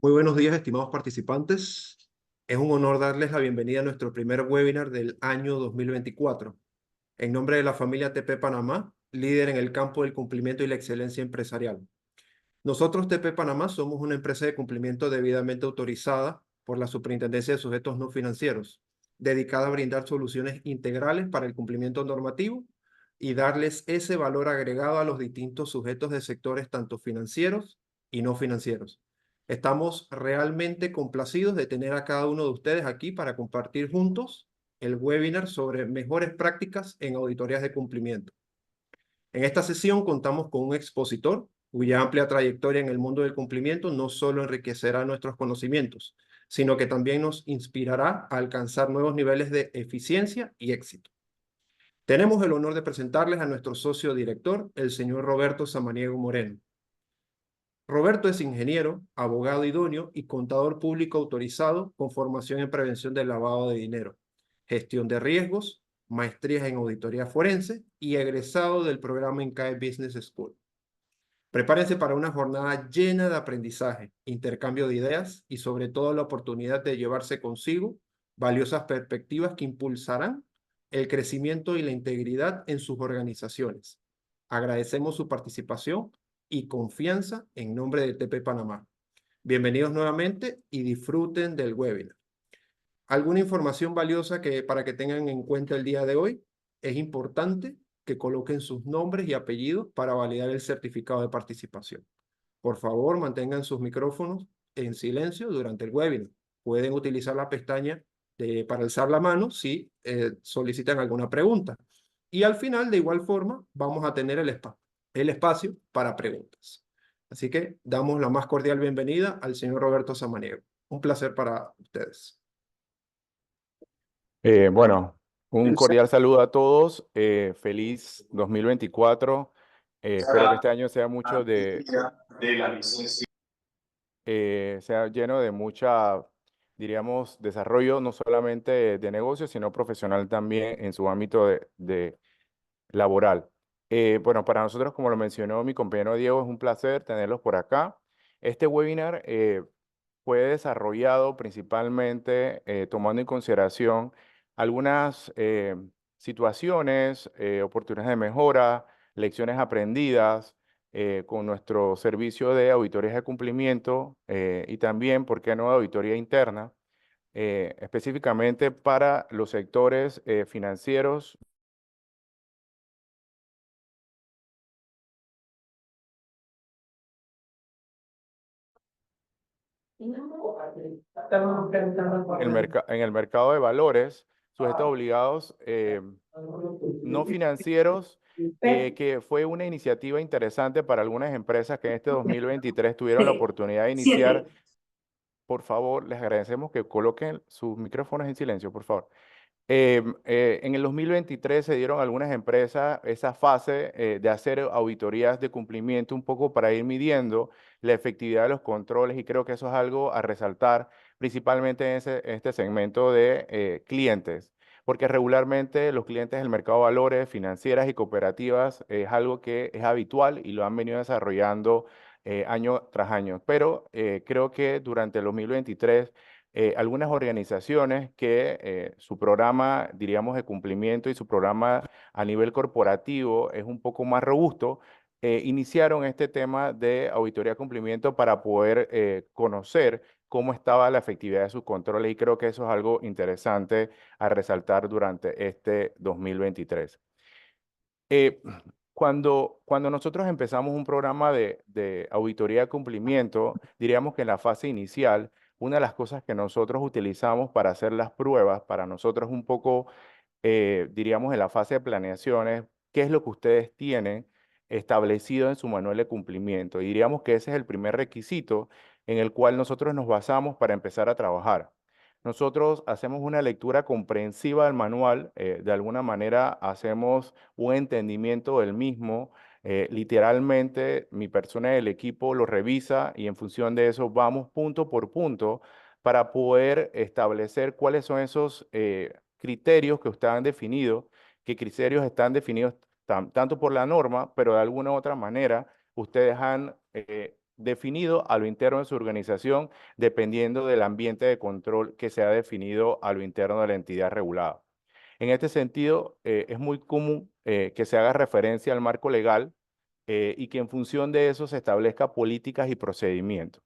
Muy buenos días, estimados participantes. Es un honor darles la bienvenida a nuestro primer webinar del año 2024. En nombre de la familia TP Panamá, líder en el campo del cumplimiento y la excelencia empresarial. Nosotros, TP Panamá, somos una empresa de cumplimiento debidamente autorizada por la Superintendencia de Sujetos No Financieros, dedicada a brindar soluciones integrales para el cumplimiento normativo y darles ese valor agregado a los distintos sujetos de sectores tanto financieros y no financieros. Estamos realmente complacidos de tener a cada uno de ustedes aquí para compartir juntos el webinar sobre mejores prácticas en auditorías de cumplimiento. En esta sesión contamos con un expositor cuya amplia trayectoria en el mundo del cumplimiento no solo enriquecerá nuestros conocimientos, sino que también nos inspirará a alcanzar nuevos niveles de eficiencia y éxito. Tenemos el honor de presentarles a nuestro socio director, el señor Roberto Samaniego Moreno. Roberto es ingeniero, abogado idóneo y contador público autorizado con formación en prevención del lavado de dinero, gestión de riesgos, maestrías en auditoría forense y egresado del programa INCAE Business School. Prepárense para una jornada llena de aprendizaje, intercambio de ideas y sobre todo la oportunidad de llevarse consigo valiosas perspectivas que impulsarán el crecimiento y la integridad en sus organizaciones. Agradecemos su participación y confianza en nombre de TP Panamá. Bienvenidos nuevamente y disfruten del webinar. ¿Alguna información valiosa para que tengan en cuenta el día de hoy? Es importante que coloquen sus nombres y apellidos para validar el certificado de participación. Por favor, mantengan sus micrófonos en silencio durante el webinar. Pueden utilizar la pestaña para alzar la mano si solicitan alguna pregunta. Y al final, de igual forma, vamos a tener el espacio para preguntas. Así que damos la más cordial bienvenida al señor Roberto Samaniego. Un placer para ustedes. Bueno, un cordial saludo a todos. Feliz 2024. Espero que este año sea sea lleno de mucha, diríamos, desarrollo, no solamente de negocio, sino profesional también en su ámbito de laboral. Bueno, para nosotros, como lo mencionó mi compañero Diego, es un placer tenerlos por acá. Este webinar fue desarrollado principalmente tomando en consideración algunas situaciones, oportunidades de mejora, lecciones aprendidas con nuestro servicio de auditorías de cumplimiento y también, ¿por qué no?, de auditoría interna, específicamente para los sectores financieros. En el mercado de valores, sujetos obligados no financieros, que fue una iniciativa interesante para algunas empresas que en este 2023 tuvieron la oportunidad de iniciar. Por favor, les agradecemos que coloquen sus micrófonos en silencio, por favor. En el 2023 se dieron algunas empresas esa fase de hacer auditorías de cumplimiento un poco para ir midiendo la efectividad de los controles, y creo que eso es algo a resaltar, principalmente en este segmento de clientes, porque regularmente los clientes del mercado de valores, financieras y cooperativas es algo que es habitual y lo han venido desarrollando año tras año. Pero creo que durante el 2023 algunas organizaciones que su programa, diríamos, de cumplimiento y su programa a nivel corporativo es un poco más robusto, iniciaron este tema de auditoría de cumplimiento para poder conocer cómo estaba la efectividad de sus controles, y creo que eso es algo interesante a resaltar durante este 2023. Eh, cuando nosotros empezamos un programa de auditoría de cumplimiento, diríamos que en la fase inicial, una de las cosas que nosotros utilizamos para hacer las pruebas, para nosotros un poco, diríamos, en la fase de planeación, es qué es lo que ustedes tienen establecido en su manual de cumplimiento. Y diríamos que ese es el primer requisito en el cual nosotros nos basamos para empezar a trabajar. Nosotros hacemos una lectura comprensiva del manual, de alguna manera hacemos un entendimiento del mismo. Literalmente, mi persona del equipo lo revisa y en función de eso vamos punto por punto para poder establecer cuáles son esos criterios que ustedes han definido, qué criterios están definidos tanto por la norma, pero de alguna u otra manera ustedes han definido a lo interno de su organización, dependiendo del ambiente de control que se ha definido a lo interno de la entidad regulada. En este sentido, es muy común que se haga referencia al marco legal y que en función de eso se establezca políticas y procedimientos.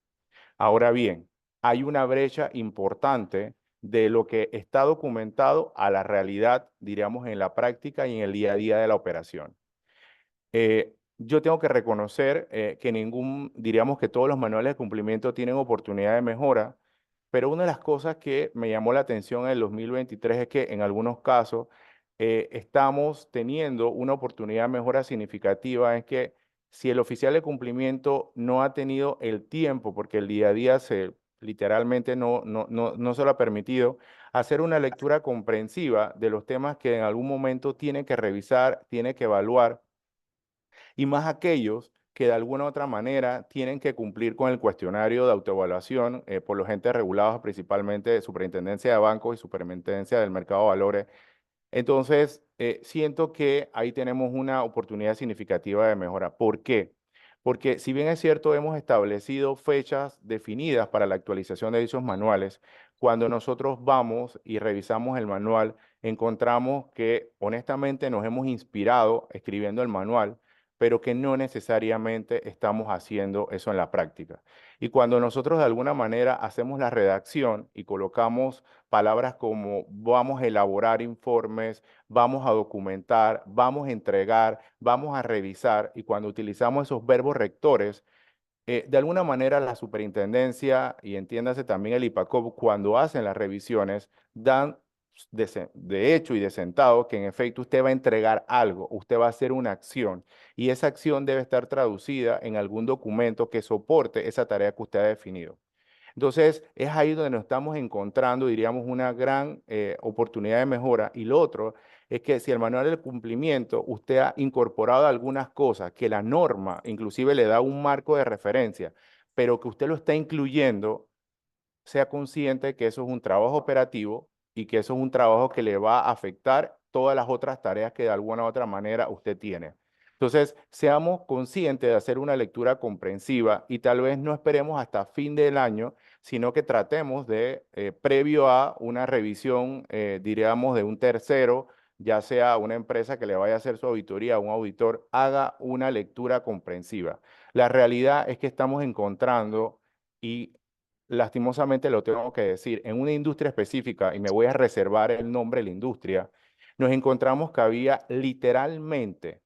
Ahora bien, hay una brecha importante de lo que está documentado a la realidad, diríamos, en la práctica y en el día a día de la operación. Yo tengo que reconocer que diríamos que todos los manuales de cumplimiento tienen oportunidad de mejora, pero una de las cosas que me llamó la atención en el 2023 es que en algunos casos estamos teniendo una oportunidad de mejora significativa, es que si el oficial de cumplimiento no ha tenido el tiempo, porque el día a día literalmente no se lo ha permitido, hacer una lectura comprensiva de los temas que en algún momento tiene que revisar, tiene que evaluar, y más aquellos que de alguna u otra manera tienen que cumplir con el cuestionario de autoevaluación por los entes regulados, principalmente de Superintendencia de Bancos y Superintendencia del Mercado de Valores. Entonces, siento que ahí tenemos una oportunidad significativa de mejora. ¿Por qué? Porque si bien es cierto, hemos establecido fechas definidas para la actualización de dichos manuales, cuando nosotros vamos y revisamos el manual, encontramos que honestamente nos hemos inspirado escribiendo el manual, pero que no necesariamente estamos haciendo eso en la práctica. Y cuando nosotros de alguna manera hacemos la redacción y colocamos palabras como vamos a elaborar informes, vamos a documentar, vamos a entregar, vamos a revisar, y cuando utilizamos esos verbos rectores, de alguna manera la superintendencia y entiéndase también el IPACOP, cuando hacen las revisiones, dan de hecho y de sentado que en efecto usted va a entregar algo, usted va a hacer una acción y esa acción debe estar traducida en algún documento que soporte esa tarea que usted ha definido. Entonces, es ahí donde nos estamos encontrando, diríamos, una gran oportunidad de mejora. Y lo otro es que si el manual del cumplimiento usted ha incorporado algunas cosas que la norma inclusive le da un marco de referencia, pero que usted lo está incluyendo, sea consciente que eso es un trabajo operativo y que eso es un trabajo que le va a afectar todas las otras tareas que de alguna u otra manera usted tiene. Entonces, seamos conscientes de hacer una lectura comprensiva y tal vez no esperemos hasta fin del año, sino que tratemos de, previo a una revisión, diríamos, de un tercero, ya sea una empresa que le vaya a hacer su auditoría, un auditor, haga una lectura comprensiva. La realidad es que estamos encontrando, y lastimosamente lo tengo que decir, en una industria específica, y me voy a reservar el nombre de la industria, nos encontramos que había literalmente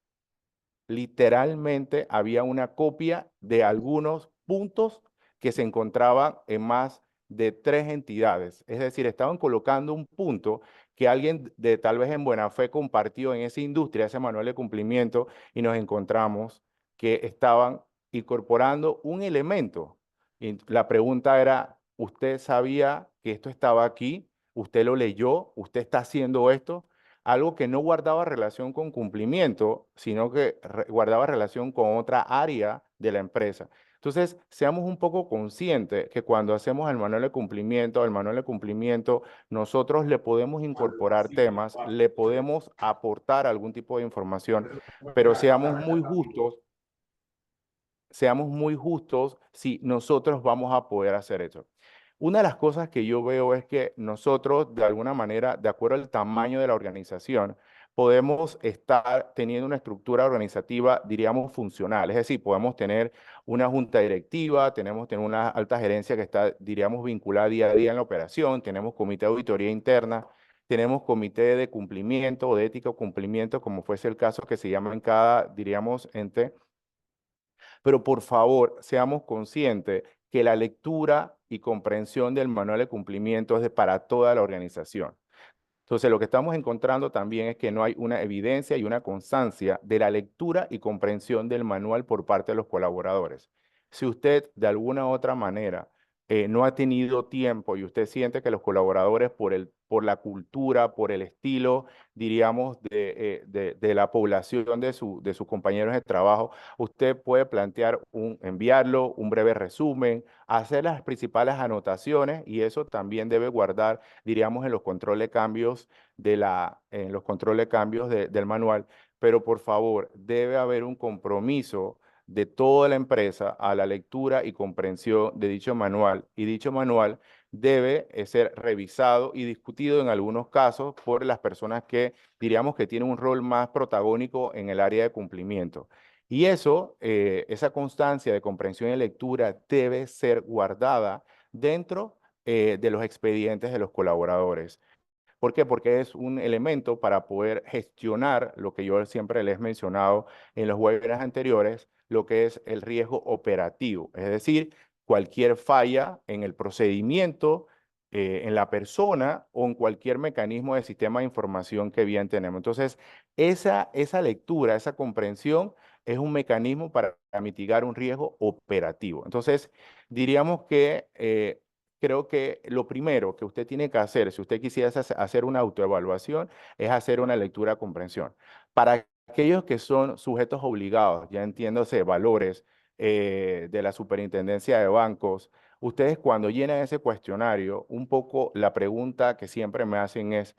había una copia de algunos puntos que se encontraban en más de 3 entidades. Es decir, estaban colocando un punto que alguien de tal vez en buena fe compartió en esa industria, ese manual de cumplimiento, y nos encontramos que estaban incorporando un elemento. Y la pregunta era, ¿usted sabía que esto estaba aquí? ¿Usted lo leyó? ¿Usted está haciendo esto? Algo que no guardaba relación con cumplimiento, sino que guardaba relación con otra área de la empresa. Entonces, seamos un poco conscientes que cuando hacemos el manual de cumplimiento, nosotros le podemos incorporar temas, le podemos aportar algún tipo de información, pero seamos muy justos si nosotros vamos a poder hacer eso. Una de las cosas que yo veo es que nosotros, de alguna manera, de acuerdo al tamaño de la organización, podemos estar teniendo una estructura organizativa, diríamos, funcional. Es decir, podemos tener una junta directiva, tenemos tener una alta gerencia que está, diríamos, vinculada día a día en la operación, tenemos comité de auditoría interna, tenemos comité de cumplimiento o de ética o cumplimiento, como fuese el caso que se llama en cada, diríamos, ente. Pero por favor, seamos conscientes que la lectura y comprensión del manual de cumplimiento es para toda la organización. Entonces, lo que estamos encontrando también es que no hay una evidencia y una constancia de la lectura y comprensión del manual por parte de los colaboradores. Si usted de alguna u otra manera no ha tenido tiempo y usted siente que los colaboradores por la cultura, por el estilo, diríamos, de la población de sus compañeros de trabajo, usted puede plantear enviarlo, un breve resumen, hacer las principales anotaciones y eso también debe guardar, diríamos, en los controles de cambios del manual. Pero por favor, debe haber un compromiso de toda la empresa a la lectura y comprensión de dicho manual. Y dicho manual debe ser revisado y discutido en algunos casos por las personas que diríamos que tienen un rol más protagónico en el área de cumplimiento. Y eso, esa constancia de comprensión y lectura debe ser guardada dentro de los expedientes de los colaboradores. ¿Por qué? Porque es un elemento para poder gestionar lo que yo siempre les he mencionado en los webinars anteriores, lo que es el riesgo operativo, es decir, cualquier falla en el procedimiento, en la persona o en cualquier mecanismo de sistema de información que bien tenemos. Entonces, esa lectura, esa comprensión es un mecanismo para mitigar un riesgo operativo. Entonces, diríamos que creo que lo primero que usted tiene que hacer, si usted quisiera hacer una autoevaluación, es hacer una lectura-comprensión. Para aquellos que son sujetos obligados, ya entiéndose, valores de la superintendencia de bancos, ustedes cuando llenan ese cuestionario, un poco la pregunta que siempre me hacen es,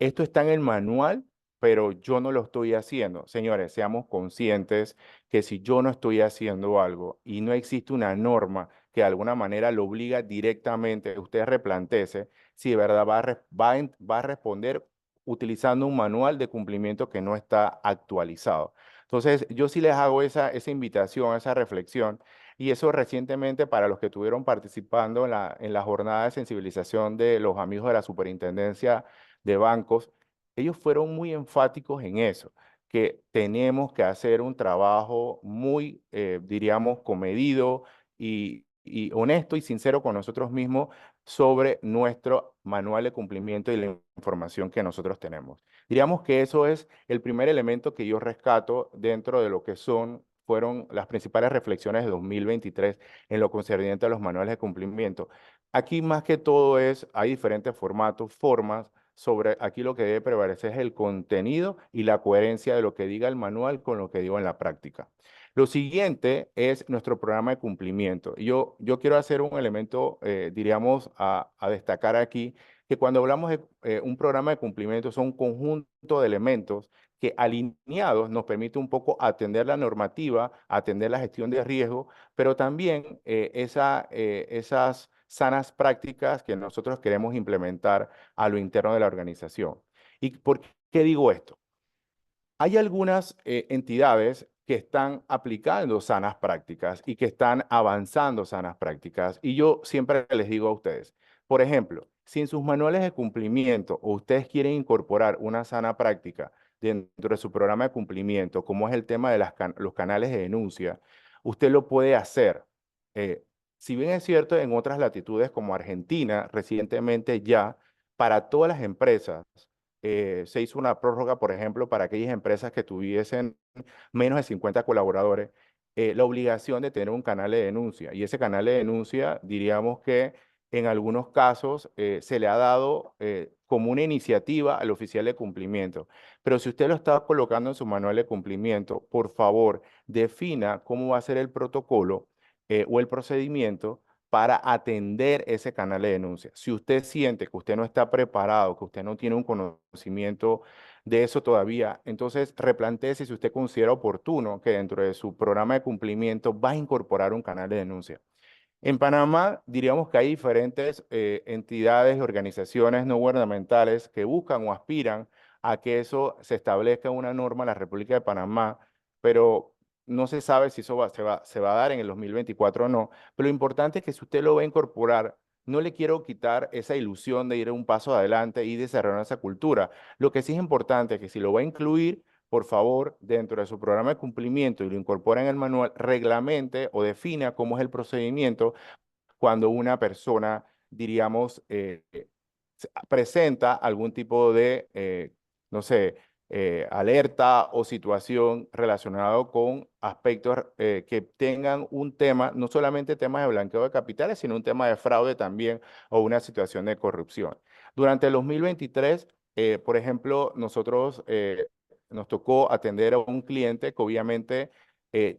¿esto está en el manual, pero yo no lo estoy haciendo? Señores, seamos conscientes que si yo no estoy haciendo algo y no existe una norma que de alguna manera lo obliga directamente, usted replanteese si de verdad va a responder utilizando un manual de cumplimiento que no está actualizado. Entonces, yo sí les hago esa invitación, esa reflexión, y eso recientemente para los que estuvieron participando en la jornada de sensibilización de los amigos de la superintendencia de bancos, ellos fueron muy enfáticos en eso, que tenemos que hacer un trabajo muy, diríamos, comedido y honesto y sincero con nosotros mismos sobre nuestro manual de cumplimiento y la información que nosotros tenemos. Diríamos que eso es el primer elemento que yo rescato dentro de lo que fueron las principales reflexiones de 2023 en lo concerniente a los manuales de cumplimiento. Aquí más que todo hay diferentes formatos, formas, sobre aquí lo que debe prevalecer es el contenido y la coherencia de lo que diga el manual con lo que digo en la práctica. Lo siguiente es nuestro programa de cumplimiento. Yo quiero hacer un elemento, diríamos, a destacar aquí, que cuando hablamos de un programa de cumplimiento son un conjunto de elementos que alineados nos permite un poco atender la normativa, atender la gestión de riesgo, pero también esas sanas prácticas que nosotros queremos implementar a lo interno de la organización. ¿Y por qué digo esto? Hay algunas entidades que están aplicando sanas prácticas y que están avanzando sanas prácticas. Y yo siempre les digo a ustedes, por ejemplo, si en sus manuales de cumplimiento o ustedes quieren incorporar una sana práctica dentro de su programa de cumplimiento, como es el tema de los canales de denuncia, usted lo puede hacer. Eh, si bien es cierto, en otras latitudes como Argentina, recientemente ya, para todas las empresas, se hizo una prórroga, por ejemplo, para aquellas empresas que tuviesen menos de 50 colaboradores, la obligación de tener un canal de denuncia. Y ese canal de denuncia, diríamos que en algunos casos se le ha dado como una iniciativa al oficial de cumplimiento. Pero si usted lo está colocando en su manual de cumplimiento, por favor, defina cómo va a ser el protocolo o el procedimiento para atender ese canal de denuncia. Si usted siente que usted no está preparado, que usted no tiene un conocimiento de eso todavía, entonces replantéese si usted considera oportuno que dentro de su programa de cumplimiento va a incorporar un canal de denuncia. En Panamá diríamos que hay diferentes entidades y organizaciones no gubernamentales que buscan o aspiran a que eso se establezca una norma en la República de Panamá, pero no se sabe si eso se va a dar en el 2024 o no. Pero lo importante es que si usted lo va a incorporar, no le quiero quitar esa ilusión de ir un paso adelante y desarrollar esa cultura. Lo que sí es importante es que si lo va a incluir, por favor, dentro de su programa de cumplimiento y lo incorpora en el manual, reglamente o defina cómo es el procedimiento cuando una persona, diríamos, presenta algún tipo de, no sé, alerta o situación relacionado con aspectos que tengan un tema, no solamente temas de blanqueo de capitales, sino un tema de fraude también o una situación de corrupción. Durante el 2023, por ejemplo, nosotros nos tocó atender a un cliente que obviamente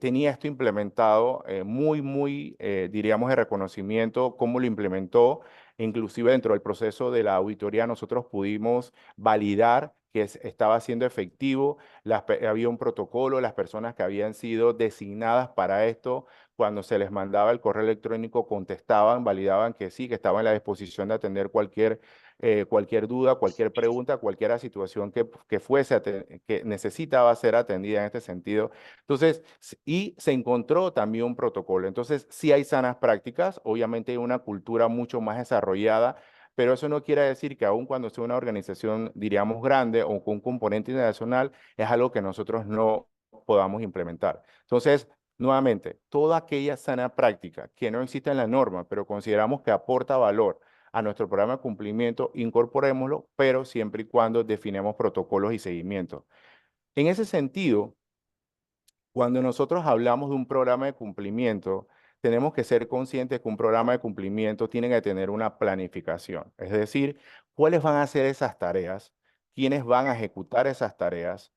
tenía esto implementado diríamos, de reconocimiento, cómo lo implementó. Inclusive dentro del proceso de la auditoría nosotros pudimos validar estaba siendo efectivo, había un protocolo, las personas que habían sido designadas para esto, cuando se les mandaba el correo electrónico, contestaban, validaban que sí, que estaban en la disposición de atender cualquier duda, cualquier pregunta, cualquier situación que necesitaba ser atendida en este sentido. Entonces, y se encontró también un protocolo. Entonces, sí hay sanas prácticas, obviamente hay una cultura mucho más desarrollada, pero eso no quiere decir que aun cuando sea una organización, diríamos, grande o con un componente internacional, es algo que nosotros no podamos implementar. Entonces, nuevamente, toda aquella sana práctica que no existe en la norma, pero consideramos que aporta valor a nuestro programa de cumplimiento, incorporémoslo, pero siempre y cuando definamos protocolos y seguimientos. En ese sentido, cuando nosotros hablamos de un programa de cumplimiento, tenemos que ser conscientes que un programa de cumplimiento tiene que tener una planificación, es decir, cuáles van a ser esas tareas, quiénes van a ejecutar esas tareas,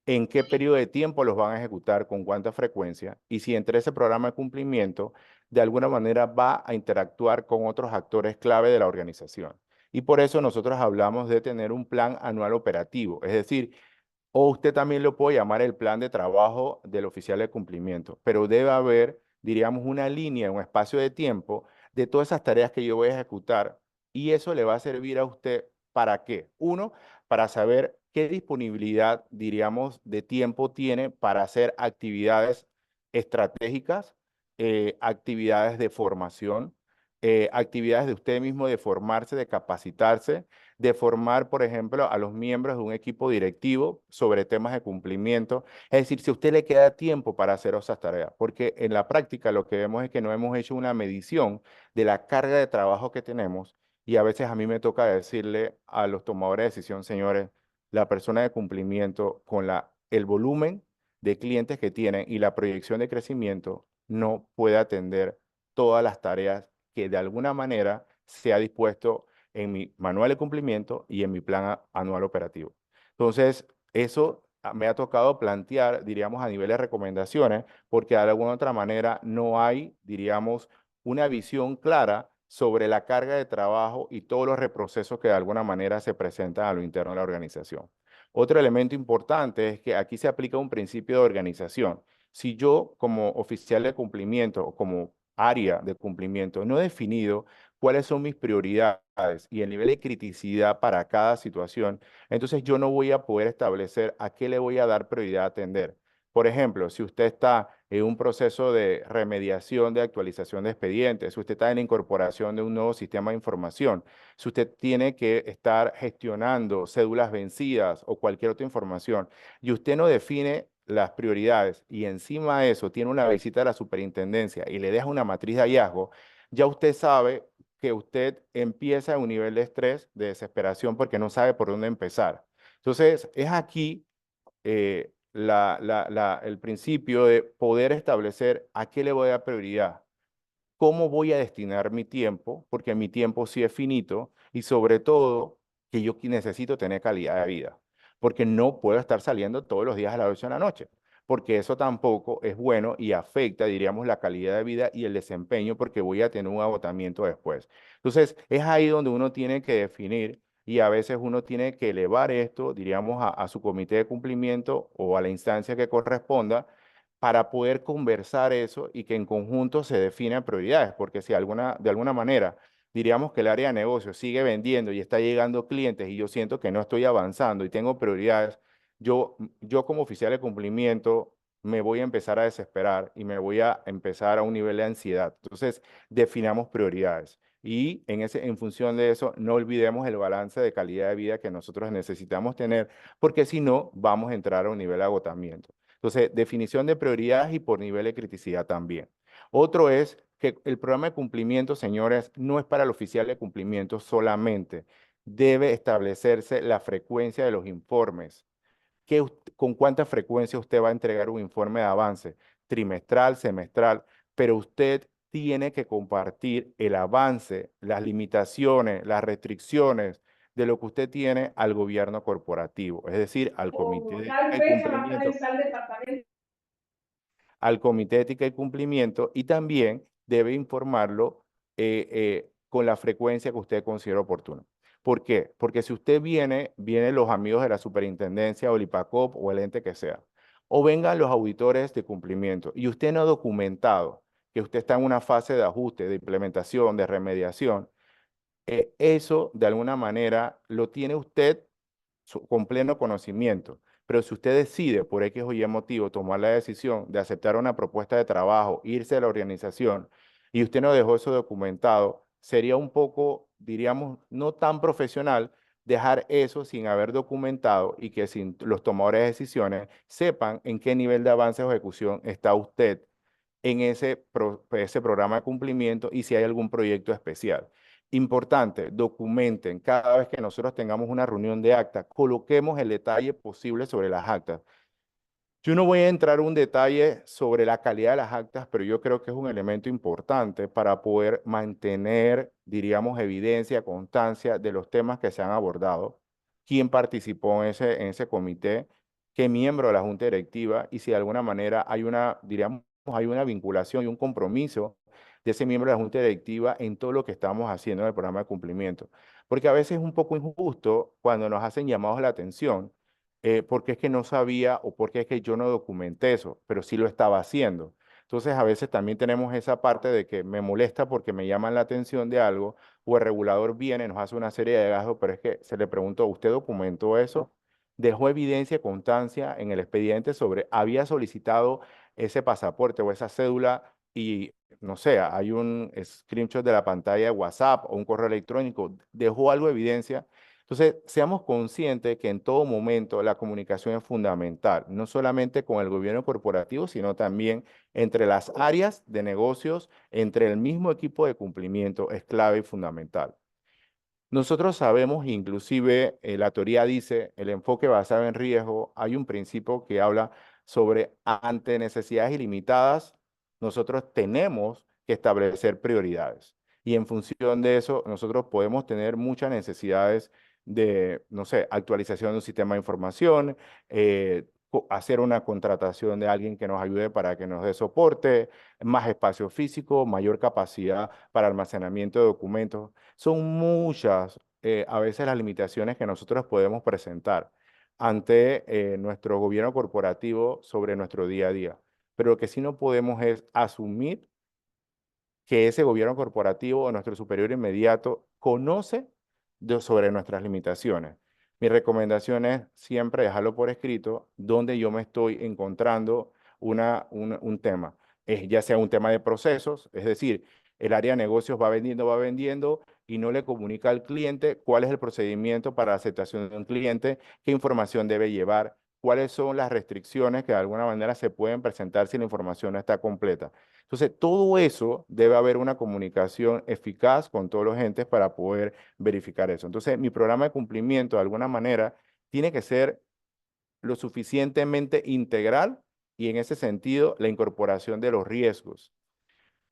en qué periodo de tiempo los van a ejecutar, con cuánta frecuencia, y si entre ese programa de cumplimiento de alguna manera va a interactuar con otros actores clave de la organización. Y por eso nosotros hablamos de tener un plan anual operativo, es decir, o usted también lo puede llamar el plan de trabajo del oficial de cumplimiento, pero debe haber, diríamos, una línea, un espacio de tiempo de todas esas tareas que yo voy a ejecutar, y eso le va a servir a usted ¿para qué? Uno, para saber qué disponibilidad, diríamos, de tiempo tiene para hacer actividades estratégicas, actividades de formación, actividades de usted mismo de formarse, de capacitarse, de formar, por ejemplo, a los miembros de un equipo directivo sobre temas de cumplimiento. Es decir, si a usted le queda tiempo para hacer esas tareas, porque en la práctica lo que vemos es que no hemos hecho una medición de la carga de trabajo que tenemos, y a veces a mí me toca decirle a los tomadores de decisión, señores, la persona de cumplimiento con el volumen de clientes que tienen y la proyección de crecimiento no puede atender todas las tareas que de alguna manera se ha dispuesto en mi manual de cumplimiento y en mi plan anual operativo. Entonces, eso me ha tocado plantear, diríamos, a nivel de recomendaciones, porque de alguna otra manera no hay, diríamos, una visión clara sobre la carga de trabajo y todos los reprocesos que de alguna manera se presentan a lo interno de la organización. Otro elemento importante es que aquí se aplica un principio de organización. Si yo, como oficial de cumplimiento o como área de cumplimiento, no he definido cuáles son mis prioridades y el nivel de criticidad para cada situación, entonces yo no voy a poder establecer a qué le voy a dar prioridad a atender. Por ejemplo, si usted está en un proceso de remediación, de actualización de expedientes, si usted está en la incorporación de un nuevo sistema de información, si usted tiene que estar gestionando cédulas vencidas o cualquier otra información, y usted no define las prioridades y encima de eso tiene una visita a la superintendencia y le deja una matriz de hallazgo, ya usted sabe que usted empieza en un nivel de estrés, de desesperación, porque no sabe por dónde empezar. Entonces, es aquí el principio de poder establecer a qué le voy a dar prioridad, cómo voy a destinar mi tiempo, porque mi tiempo sí es finito, y sobre todo que yo necesito tener calidad de vida, porque no puedo estar saliendo todos los días a las 8 de la noche, porque eso tampoco es bueno y afecta, diríamos, la calidad de vida y el desempeño, porque voy a tener un agotamiento después. Entonces, es ahí donde uno tiene que definir. Y a veces uno tiene que elevar esto, diríamos, a su comité de cumplimiento o a la instancia que corresponda, para poder conversar eso y que en conjunto se definan prioridades, porque si de alguna manera diríamos que el área de negocio sigue vendiendo y está llegando clientes y yo siento que no estoy avanzando y tengo prioridades, yo como oficial de cumplimiento me voy a empezar a desesperar y me voy a empezar a un nivel de ansiedad. Entonces, definamos prioridades. Y en función de eso, no olvidemos el balance de calidad de vida que nosotros necesitamos tener, porque si no, vamos a entrar a un nivel de agotamiento. Entonces, definición de prioridades y por nivel de criticidad también. Otro es que el programa de cumplimiento, señores, no es para el oficial de cumplimiento solamente. Debe establecerse la frecuencia de los informes. ¿Con cuánta frecuencia usted va a entregar un informe de avance? Trimestral, semestral, pero usted tiene que compartir el avance, las limitaciones, las restricciones de lo que usted tiene al gobierno corporativo, es decir, al comité de ética y cumplimiento, al Comité de Ética y Cumplimiento, y también debe informarlo con la frecuencia que usted considere oportuna. ¿Por qué? Porque si usted vienen los amigos de la superintendencia o el IPACOP o el ente que sea, o vengan los auditores de cumplimiento y usted no ha documentado que usted está en una fase de ajuste, de implementación, de remediación, eso de alguna manera lo tiene usted con pleno conocimiento. Pero si usted decide por X o Y motivo tomar la decisión de aceptar una propuesta de trabajo, irse de la organización y usted no dejó eso documentado, sería un poco, diríamos, no tan profesional dejar eso sin haber documentado y que sin los tomadores de decisiones sepan en qué nivel de avance o ejecución está usted en ese programa de cumplimiento y si hay algún proyecto especial. Importante, documenten cada vez que nosotros tengamos una reunión de acta, coloquemos el detalle posible sobre las actas. Yo no voy a entrar en un detalle sobre la calidad de las actas, pero yo creo que es un elemento importante para poder mantener, diríamos, evidencia, constancia de los temas que se han abordado, quién participó en ese comité, qué miembro de la junta directiva y si de alguna manera hay una, diríamos, hay una vinculación y un compromiso de ese miembro de la junta directiva en todo lo que estamos haciendo en el programa de cumplimiento. Porque a veces es un poco injusto cuando nos hacen llamados a la atención porque es que no sabía o porque es que yo no documenté eso, pero sí lo estaba haciendo. Entonces, a veces también tenemos esa parte de que me molesta porque me llaman la atención de algo o el regulador viene, nos hace una serie de gastos, pero es que se le preguntó, ¿usted documentó eso? ¿Dejó evidencia, constancia en el expediente sobre, había solicitado ese pasaporte o esa cédula y, no sé, hay un screenshot de la pantalla de WhatsApp o un correo electrónico, dejó algo de evidencia? Entonces, seamos conscientes que en todo momento la comunicación es fundamental, no solamente con el gobierno corporativo, sino también entre las áreas de negocios, entre el mismo equipo de cumplimiento, es clave y fundamental. Nosotros sabemos, inclusive la teoría dice, el enfoque basado en riesgo, hay un principio que habla sobre ante necesidades ilimitadas, nosotros tenemos que establecer prioridades. Y en función de eso, nosotros podemos tener muchas necesidades de, no sé, actualización de un sistema de información, hacer una contratación de alguien que nos ayude para que nos dé soporte, más espacio físico, mayor capacidad para almacenamiento de documentos. Son muchas, a veces, las limitaciones que nosotros podemos presentar ante nuestro gobierno corporativo sobre nuestro día a día. Pero lo que sí no podemos es asumir que ese gobierno corporativo o nuestro superior inmediato conoce sobre nuestras limitaciones. Mi recomendación es siempre dejarlo por escrito donde yo me estoy encontrando un tema. Ya sea un tema de procesos, es decir, el área de negocios va vendiendo y no le comunica al cliente cuál es el procedimiento para la aceptación de un cliente, qué información debe llevar, cuáles son las restricciones que de alguna manera se pueden presentar si la información no está completa. Entonces, todo eso debe haber una comunicación eficaz con todos los entes para poder verificar eso. Entonces, mi programa de cumplimiento, de alguna manera, tiene que ser lo suficientemente integral y en ese sentido, la incorporación de los riesgos.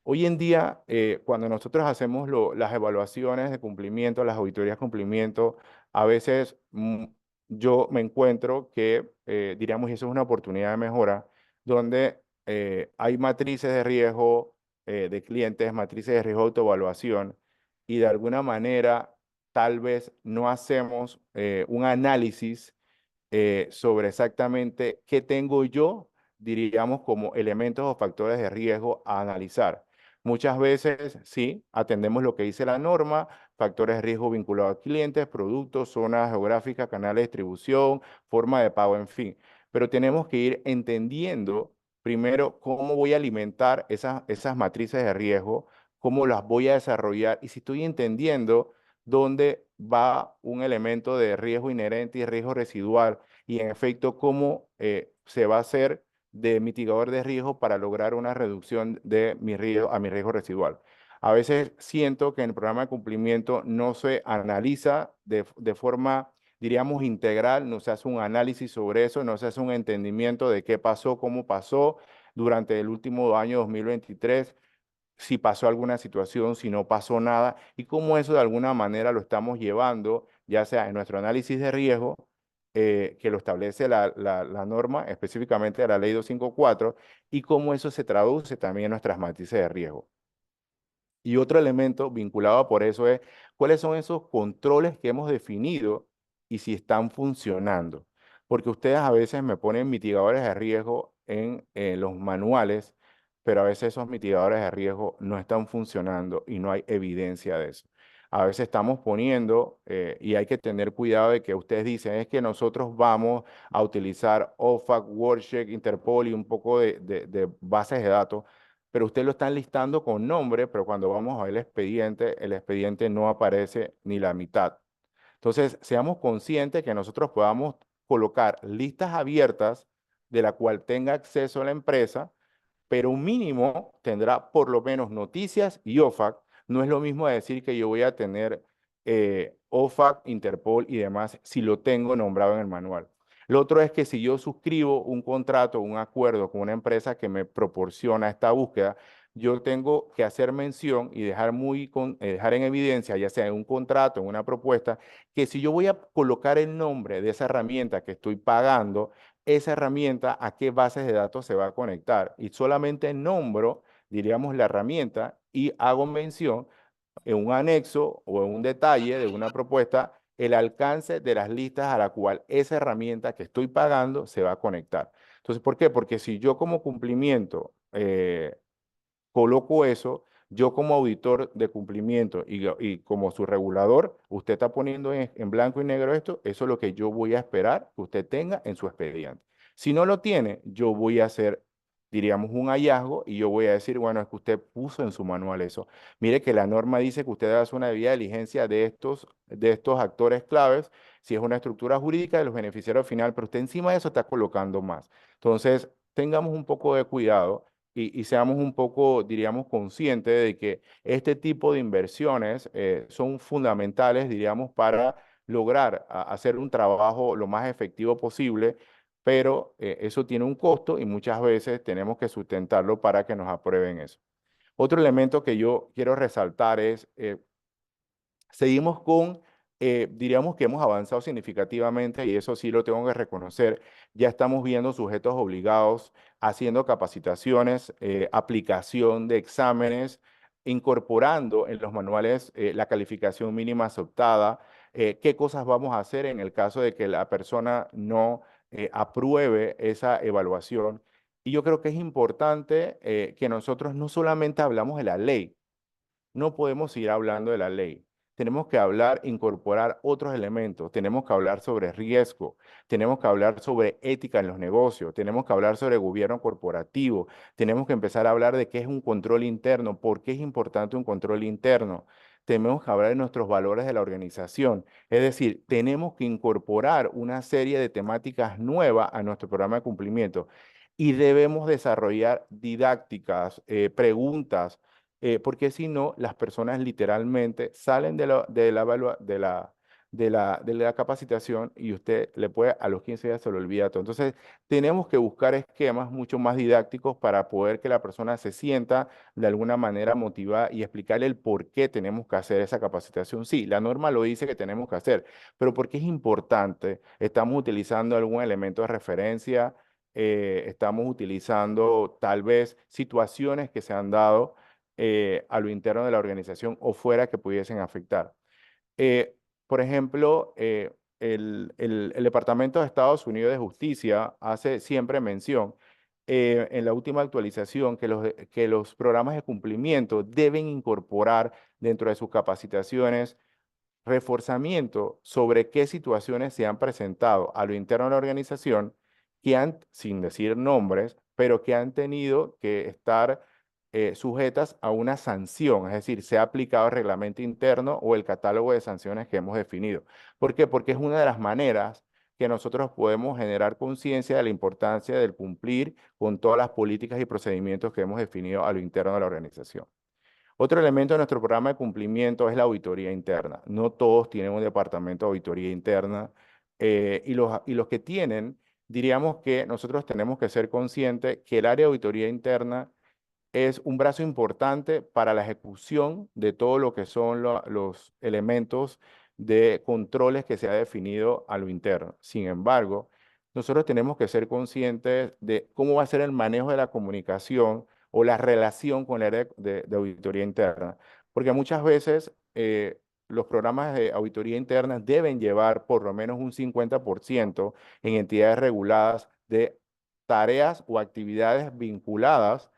Hoy en día, cuando nosotros hacemos las evaluaciones de cumplimiento, las auditorías de cumplimiento, a veces yo me encuentro que, diríamos, y eso es una oportunidad de mejora, donde hay matrices de riesgo de clientes, matrices de riesgo de autoevaluación, y de alguna manera tal vez no hacemos un análisis sobre exactamente qué tengo yo, diríamos, como elementos o factores de riesgo a analizar. Muchas veces, sí, atendemos lo que dice la norma, factores de riesgo vinculados a clientes, productos, zonas geográficas, canales de distribución, forma de pago, en fin. Pero tenemos que ir entendiendo primero cómo voy a alimentar esas matrices de riesgo, cómo las voy a desarrollar y si estoy entendiendo dónde va un elemento de riesgo inherente y riesgo residual y en efecto cómo se va a hacer de mitigador de riesgo para lograr una reducción de mi riesgo a mi riesgo residual. A veces siento que en el programa de cumplimiento no se analiza de forma, diríamos, integral, no se hace un análisis sobre eso, no se hace un entendimiento de qué pasó, cómo pasó durante el último año 2023, si pasó alguna situación, si no pasó nada, y cómo eso de alguna manera lo estamos llevando, ya sea en nuestro análisis de riesgo, que lo establece la norma, específicamente de la ley 254, y cómo eso se traduce también en nuestras matrices de riesgo. Y otro elemento vinculado por eso es cuáles son esos controles que hemos definido y si están funcionando. Porque ustedes a veces me ponen mitigadores de riesgo en los manuales, pero a veces esos mitigadores de riesgo no están funcionando y no hay evidencia de eso. A veces estamos poniendo, y hay que tener cuidado de que ustedes dicen, es que nosotros vamos a utilizar OFAC, WorldCheck, Interpol y un poco de bases de datos, pero usted lo están listando con nombre, pero cuando vamos a ver el expediente no aparece ni la mitad. Entonces, seamos conscientes que nosotros podamos colocar listas abiertas de la cual tenga acceso la empresa, pero un mínimo tendrá por lo menos noticias y OFAC. No es lo mismo decir que yo voy a tener OFAC, Interpol y demás si lo tengo nombrado en el manual. Lo otro es que si yo suscribo un contrato, un acuerdo con una empresa que me proporciona esta búsqueda, yo tengo que hacer mención y dejar en evidencia, ya sea en un contrato, en una propuesta, que si yo voy a colocar el nombre de esa herramienta que estoy pagando, esa herramienta a qué bases de datos se va a conectar. Y solamente nombro, diríamos, la herramienta y hago mención en un anexo o en un detalle de una propuesta el alcance de las listas a la cual esa herramienta que estoy pagando se va a conectar. Entonces, ¿por qué? Porque si yo como cumplimiento coloco eso, yo como auditor de cumplimiento y como su regulador, usted está poniendo en blanco y negro esto, eso es lo que yo voy a esperar que usted tenga en su expediente. Si no lo tiene, yo voy a hacer, diríamos, un hallazgo y yo voy a decir, bueno, es que usted puso en su manual eso. Mire que la norma dice que usted hace una debida diligencia de estos actores claves, si es una estructura jurídica de los beneficiarios final, pero usted encima de eso está colocando más. Entonces, tengamos un poco de cuidado y seamos un poco, diríamos, conscientes de que este tipo de inversiones son fundamentales, diríamos, para lograr hacer un trabajo lo más efectivo posible, pero eso tiene un costo y muchas veces tenemos que sustentarlo para que nos aprueben eso. Otro elemento que yo quiero resaltar es, seguimos con, diríamos que hemos avanzado significativamente y eso sí lo tengo que reconocer. Ya estamos viendo sujetos obligados haciendo capacitaciones, aplicación de exámenes, incorporando en los manuales la calificación mínima aceptada, qué cosas vamos a hacer en el caso de que la persona no apruebe esa evaluación. Y yo creo que es importante que nosotros no solamente hablamos de la ley, no podemos seguir hablando de la ley. Tenemos que hablar, incorporar otros elementos. Tenemos que hablar sobre riesgo. Tenemos que hablar sobre ética en los negocios. Tenemos que hablar sobre gobierno corporativo. Tenemos que empezar a hablar de qué es un control interno, por qué es importante un control interno. Tenemos que hablar de nuestros valores de la organización. Es decir, tenemos que incorporar una serie de temáticas nuevas a nuestro programa de cumplimiento y debemos desarrollar didácticas, preguntas, porque si no, las personas literalmente salen de la capacitación y usted le puede, a los 15 días se lo olvida todo. Entonces, tenemos que buscar esquemas mucho más didácticos para poder que la persona se sienta de alguna manera motivada y explicarle el por qué tenemos que hacer esa capacitación. Sí, la norma lo dice que tenemos que hacer, pero ¿por qué es importante? Estamos utilizando algún elemento de referencia, estamos utilizando tal vez situaciones que se han dado a lo interno de la organización o fuera que pudiesen afectar. Eh, por ejemplo, el Departamento de Estados Unidos de Justicia hace siempre mención en la última actualización que los programas de cumplimiento deben incorporar dentro de sus capacitaciones reforzamiento sobre qué situaciones se han presentado a lo interno de la organización que han, sin decir nombres, pero que han tenido que estar sujetas a una sanción, es decir, se ha aplicado el reglamento interno o el catálogo de sanciones que hemos definido. ¿Por qué? Porque es una de las maneras que nosotros podemos generar conciencia de la importancia del cumplir con todas las políticas y procedimientos que hemos definido a lo interno de la organización. Otro elemento de nuestro programa de cumplimiento es la auditoría interna. No todos tienen un departamento de auditoría interna y los que tienen, diríamos que nosotros tenemos que ser conscientes que el área de auditoría interna es un brazo importante para la ejecución de todo lo que son los elementos de controles que se ha definido a lo interno. Sin embargo, nosotros tenemos que ser conscientes de cómo va a ser el manejo de la comunicación o la relación con el área de auditoría interna. Porque muchas veces los programas de auditoría interna deben llevar por lo menos un 50% en entidades reguladas de tareas o actividades vinculadas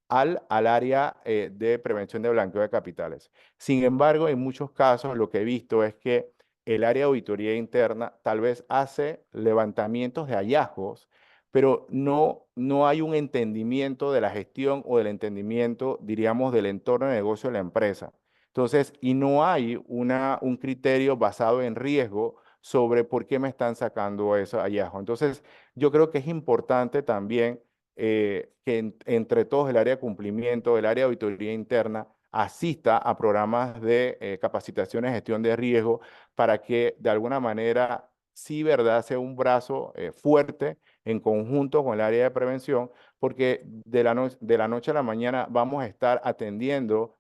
al área de prevención de blanqueo de capitales. Sin embargo, en muchos casos lo que he visto es que el área de auditoría interna tal vez hace levantamientos de hallazgos, pero no hay un entendimiento de la gestión o del entendimiento, diríamos, del entorno de negocio de la empresa. Entonces, y no hay un criterio basado en riesgo sobre por qué me están sacando esos hallazgos. Entonces, yo creo que es importante también que entre todos el área de cumplimiento, el área de auditoría interna, asista a programas de capacitaciones de gestión de riesgo para que de alguna manera, sí, verdad, sea un brazo fuerte en conjunto con el área de prevención, porque de la noche a la mañana vamos a estar atendiendo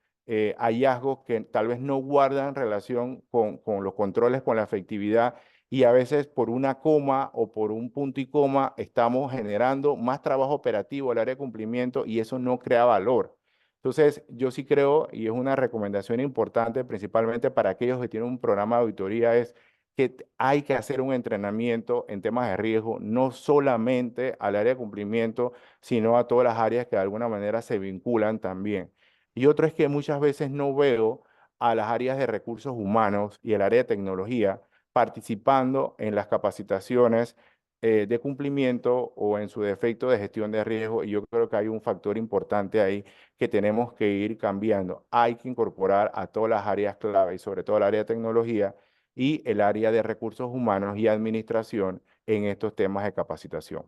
hallazgos que tal vez no guardan relación con los controles, con la efectividad, y a veces por una coma o por un punto y coma estamos generando más trabajo operativo al área de cumplimiento y eso no crea valor. Entonces, yo sí creo, y es una recomendación importante, principalmente para aquellos que tienen un programa de auditoría, es que hay que hacer un entrenamiento en temas de riesgo, no solamente al área de cumplimiento, sino a todas las áreas que de alguna manera se vinculan también. Y otro es que muchas veces no veo a las áreas de recursos humanos y el área de tecnología participando en las capacitaciones de cumplimiento o en su defecto de gestión de riesgo. Y yo creo que hay un factor importante ahí que tenemos que ir cambiando. Hay que incorporar a todas las áreas clave y sobre todo el área de tecnología y el área de recursos humanos y administración en estos temas de capacitación.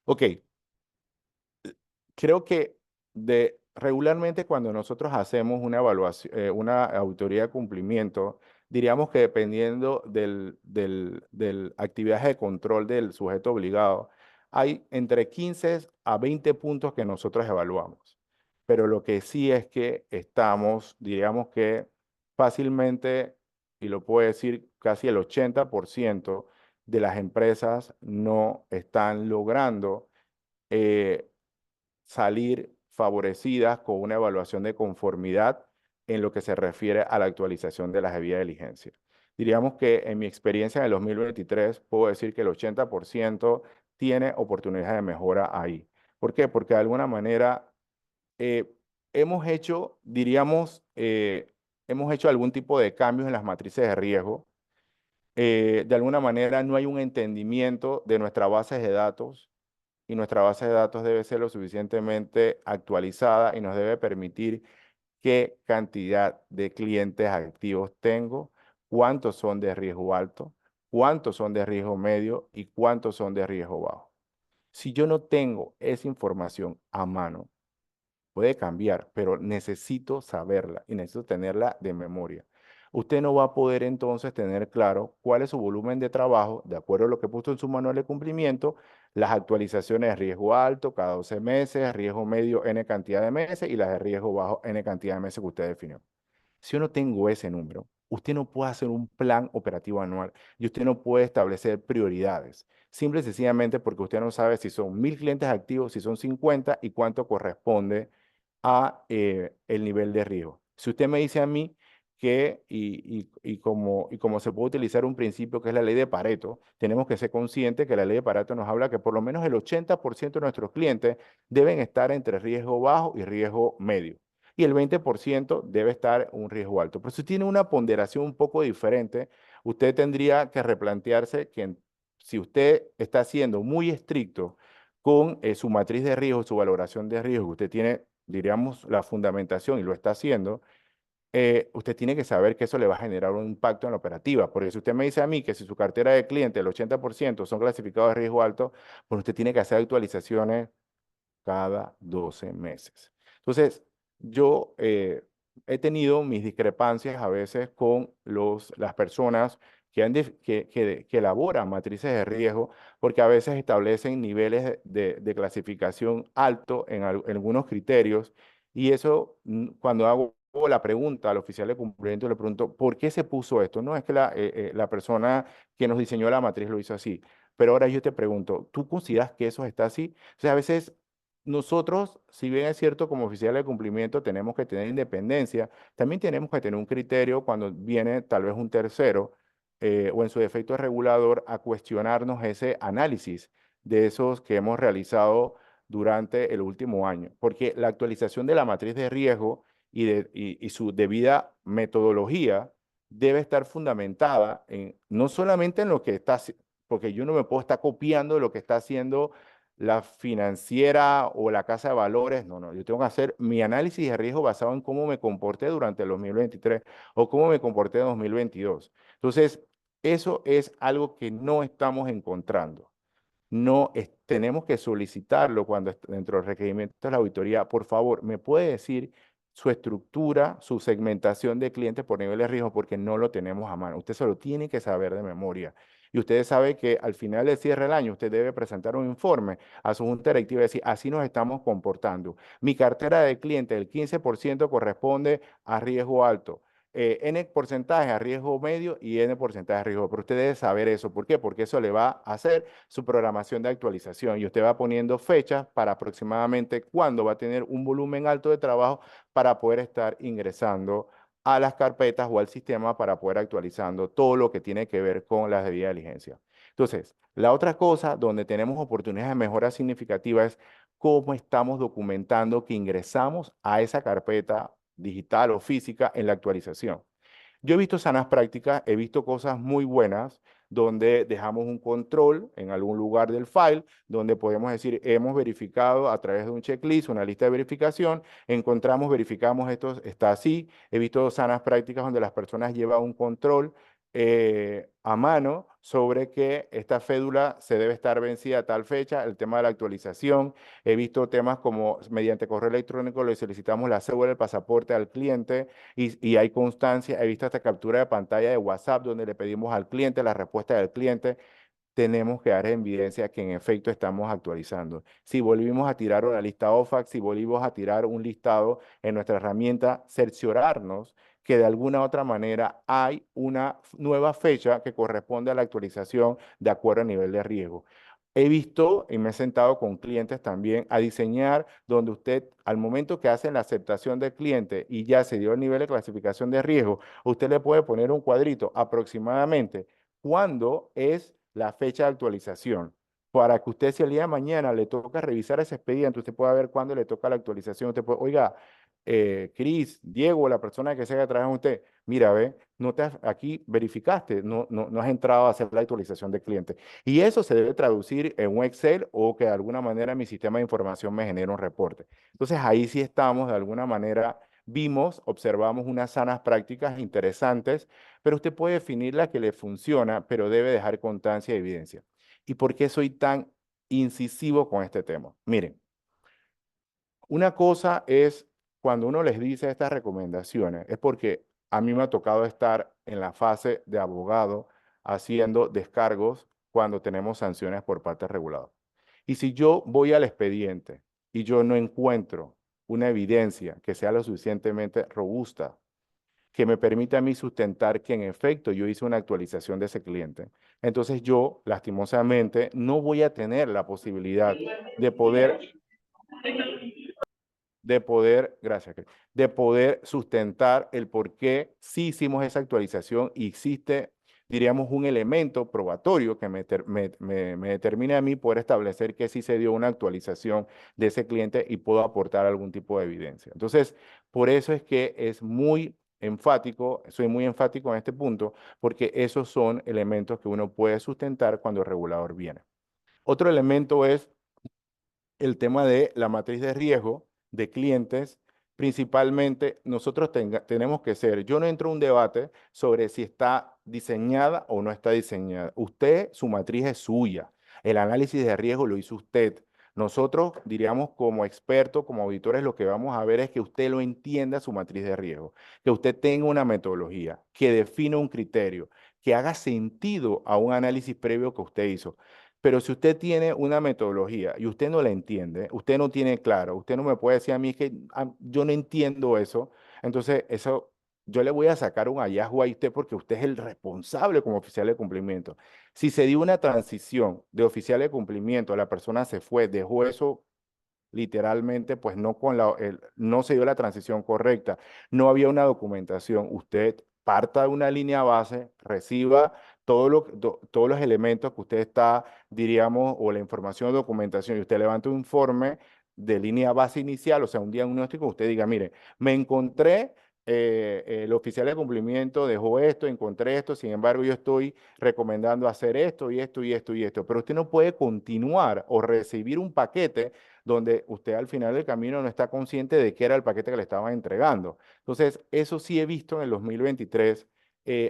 Ok, creo que regularmente cuando nosotros hacemos una evaluación, una auditoría de cumplimiento, diríamos que dependiendo del actividad de control del sujeto obligado, hay entre 15 a 20 puntos que nosotros evaluamos. Pero lo que sí es que estamos, diríamos que fácilmente, y lo puedo decir casi el 80% de las empresas no están logrando eh, salir favorecidas con una evaluación de conformidad en lo que se refiere a la actualización de las debidas diligencias. Diríamos que en mi experiencia en el 2023 puedo decir que el 80% tiene oportunidades de mejora ahí. ¿Por qué? Porque de alguna manera eh, hemos hecho, diríamos, hemos hecho algún tipo de cambios en las matrices de riesgo. De alguna manera no hay un entendimiento de nuestras bases de datos y nuestra base de datos debe ser lo suficientemente actualizada y nos debe permitir qué cantidad de clientes activos tengo, cuántos son de riesgo alto, cuántos son de riesgo medio y cuántos son de riesgo bajo. Si yo no tengo esa información a mano, puede cambiar, pero necesito saberla y necesito tenerla de memoria. Usted no va a poder entonces tener claro cuál es su volumen de trabajo, de acuerdo a lo que puso en su manual de cumplimiento, las actualizaciones de riesgo alto cada 12 meses, riesgo medio N cantidad de meses y las de riesgo bajo N cantidad de meses que usted definió. Si yo no tengo ese número, usted no puede hacer un plan operativo anual y usted no puede establecer prioridades. Simple y sencillamente porque usted no sabe si son 1000 clientes activos, si son 50 y cuánto corresponde a el nivel de riesgo. Si usted me dice a mí que, y como se puede utilizar un principio que es la ley de Pareto, tenemos que ser conscientes que la ley de Pareto nos habla que por lo menos el 80% de nuestros clientes deben estar entre riesgo bajo y riesgo medio. Y el 20% debe estar un riesgo alto. Pero si tiene una ponderación un poco diferente, usted tendría que replantearse que si usted está siendo muy estricto con su matriz de riesgo, su valoración de riesgo, usted tiene, diríamos, la fundamentación y lo está haciendo, usted tiene que saber que eso le va a generar un impacto en la operativa. Porque si usted me dice a mí que si su cartera de clientes, el 80% son clasificados de riesgo alto, pues usted tiene que hacer actualizaciones cada 12 meses. Entonces, yo he tenido mis discrepancias a veces con las personas que elaboran matrices de riesgo, porque a veces establecen niveles de clasificación alto en algunos criterios, y eso, cuando hago la pregunta al oficial de cumplimiento, le pregunto, ¿por qué se puso esto? No es que la persona que nos diseñó la matriz lo hizo así, pero ahora yo te pregunto, ¿tú consideras que eso está así? O sea, a veces nosotros, si bien es cierto, como oficiales de cumplimiento tenemos que tener independencia, también tenemos que tener un criterio cuando viene tal vez un tercero o en su defecto regulador a cuestionarnos ese análisis de esos que hemos realizado durante el último año. Porque la actualización de la matriz de riesgo y su debida metodología debe estar fundamentada en, no solamente en lo que está, porque yo no me puedo estar copiando lo que está haciendo la financiera o la casa de valores. No, no, yo tengo que hacer mi análisis de riesgo basado en cómo me comporté durante el 2023 o cómo me comporté en 2022. Entonces, eso es algo que no estamos encontrando. No tenemos que solicitarlo cuando dentro del requerimiento de la auditoría. Por favor, ¿me puede decir su estructura, su segmentación de clientes por nivel de riesgo? Porque no lo tenemos a mano. Usted se lo tiene que saber de memoria. Y ustedes saben que al final del cierre del año usted debe presentar un informe a su junta directiva y decir, así nos estamos comportando. Mi cartera de clientes, el 15% corresponde a riesgo alto. N porcentaje a riesgo medio y N porcentaje a riesgo. Pero usted debe saber eso. ¿Por qué? Porque eso le va a hacer su programación de actualización y usted va poniendo fechas para aproximadamente cuándo va a tener un volumen alto de trabajo para poder estar ingresando a las carpetas o al sistema para poder actualizando todo lo que tiene que ver con las debidas diligencias. Entonces, la otra cosa donde tenemos oportunidades de mejora significativa es cómo estamos documentando que ingresamos a esa carpeta digital o física en la actualización. Yo he visto sanas prácticas, he visto cosas muy buenas donde dejamos un control en algún lugar del file, donde podemos decir, hemos verificado a través de un checklist, una lista de verificación, encontramos, verificamos esto, está así. He visto sanas prácticas donde las personas llevan un control a mano sobre que esta fédula se debe estar vencida a tal fecha, el tema de la actualización. He visto temas como mediante correo electrónico le solicitamos la cédula del pasaporte al cliente y hay constancia. He visto hasta captura de pantalla de WhatsApp donde le pedimos al cliente la respuesta del cliente. Tenemos que dar en evidencia que en efecto estamos actualizando. Si volvimos a tirar una lista OFAC, si volvimos a tirar un listado en nuestra herramienta, cerciorarnos que de alguna u otra manera hay una nueva fecha que corresponde a la actualización de acuerdo al nivel de riesgo. He visto y me he sentado con clientes también a diseñar donde usted, al momento que hacen la aceptación del cliente y ya se dio el nivel de clasificación de riesgo, usted le puede poner un cuadrito aproximadamente cuándo es la fecha de actualización. Para que usted, si el día de mañana le toca revisar ese expediente, usted pueda ver cuándo le toca la actualización. Usted puede, oiga, Cris, Diego, la persona que se haga trabajar con usted, mira, ve, aquí verificaste, no has entrado a hacer la actualización del cliente. Y eso se debe traducir en un Excel o que de alguna manera mi sistema de información me genere un reporte. Entonces ahí sí estamos, de alguna manera, vimos, observamos unas sanas prácticas interesantes, pero usted puede definir la que le funciona, pero debe dejar constancia y evidencia. ¿Y por qué soy tan incisivo con este tema? Miren, una cosa es cuando uno les dice estas recomendaciones, es porque a mí me ha tocado estar en la fase de abogado haciendo descargos cuando tenemos sanciones por parte regulador. Y si yo voy al expediente y yo no encuentro una evidencia que sea lo suficientemente robusta, que me permita a mí sustentar que en efecto yo hice una actualización de ese cliente, entonces yo lastimosamente no voy a tener la posibilidad de poder gracias, de poder sustentar el por qué sí hicimos esa actualización y existe, diríamos, un elemento probatorio que me determine a mí poder establecer que sí se dio una actualización de ese cliente y puedo aportar algún tipo de evidencia. Entonces, por eso es que es muy enfático, soy muy enfático en este punto, porque esos son elementos que uno puede sustentar cuando el regulador viene. Otro elemento es el tema de la matriz de riesgo de clientes. Principalmente nosotros tenemos que ser, yo no entro a un debate sobre si está diseñada o no está diseñada. Usted, su matriz es suya. El análisis de riesgo lo hizo usted. Nosotros, diríamos, como expertos, como auditores, lo que vamos a ver es que usted lo entienda su matriz de riesgo, que usted tenga una metodología, que defina un criterio, que haga sentido a un análisis previo que usted hizo. Pero si usted tiene una metodología y usted no la entiende, usted no tiene claro, usted no me puede decir a mí que yo no entiendo eso, entonces eso yo le voy a sacar un hallazgo a usted porque usted es el responsable como oficial de cumplimiento. Si se dio una transición de oficial de cumplimiento, la persona se fue, dejó eso literalmente, pues no, no se dio la transición correcta, no había una documentación. Usted parta de una línea base, reciba todos los elementos que usted está, diríamos, o la información o documentación, y usted levanta un informe de línea base inicial, o sea, un diagnóstico, usted diga, mire, me encontré, el oficial de cumplimiento dejó esto, encontré esto, sin embargo, yo estoy recomendando hacer esto y esto y esto y esto, pero usted no puede continuar o recibir un paquete donde usted al final del camino no está consciente de qué era el paquete que le estaban entregando. Entonces, eso sí he visto en el 2023,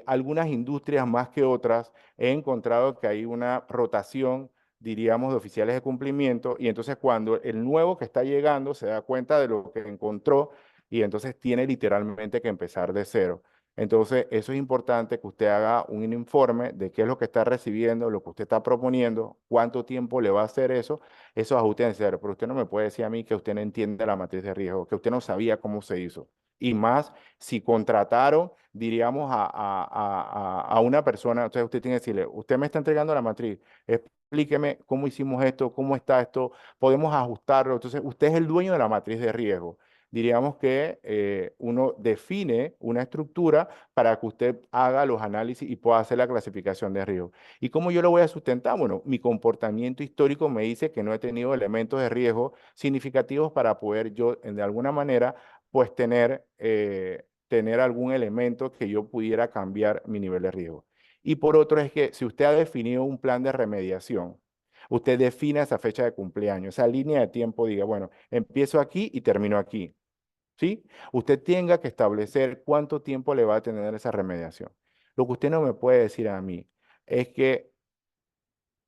algunas industrias más que otras, he encontrado que hay una rotación, diríamos, de oficiales de cumplimiento, y entonces cuando el nuevo que está llegando se da cuenta de lo que encontró y entonces tiene literalmente que empezar de cero. Entonces, eso es importante que usted haga un informe de qué es lo que está recibiendo, lo que usted está proponiendo, cuánto tiempo le va a hacer eso, esos ajustes necesarios. Pero usted no me puede decir a mí que usted no entiende la matriz de riesgo, que usted no sabía cómo se hizo. Y más si contrataron, diríamos, a una persona, entonces usted tiene que decirle, usted me está entregando la matriz, explíqueme cómo hicimos esto, cómo está esto, podemos ajustarlo. Entonces, usted es el dueño de la matriz de riesgo. Diríamos que uno define una estructura para que usted haga los análisis y pueda hacer la clasificación de riesgo. ¿Y cómo yo lo voy a sustentar? Bueno, mi comportamiento histórico me dice que no he tenido elementos de riesgo significativos para poder yo, de alguna manera, pues tener algún elemento que yo pudiera cambiar mi nivel de riesgo. Y por otro es que si usted ha definido un plan de remediación, usted define esa fecha de cumpleaños, esa línea de tiempo, diga, bueno, empiezo aquí y termino aquí. ¿Sí? Usted tenga que establecer cuánto tiempo le va a tener esa remediación. Lo que usted no me puede decir a mí es que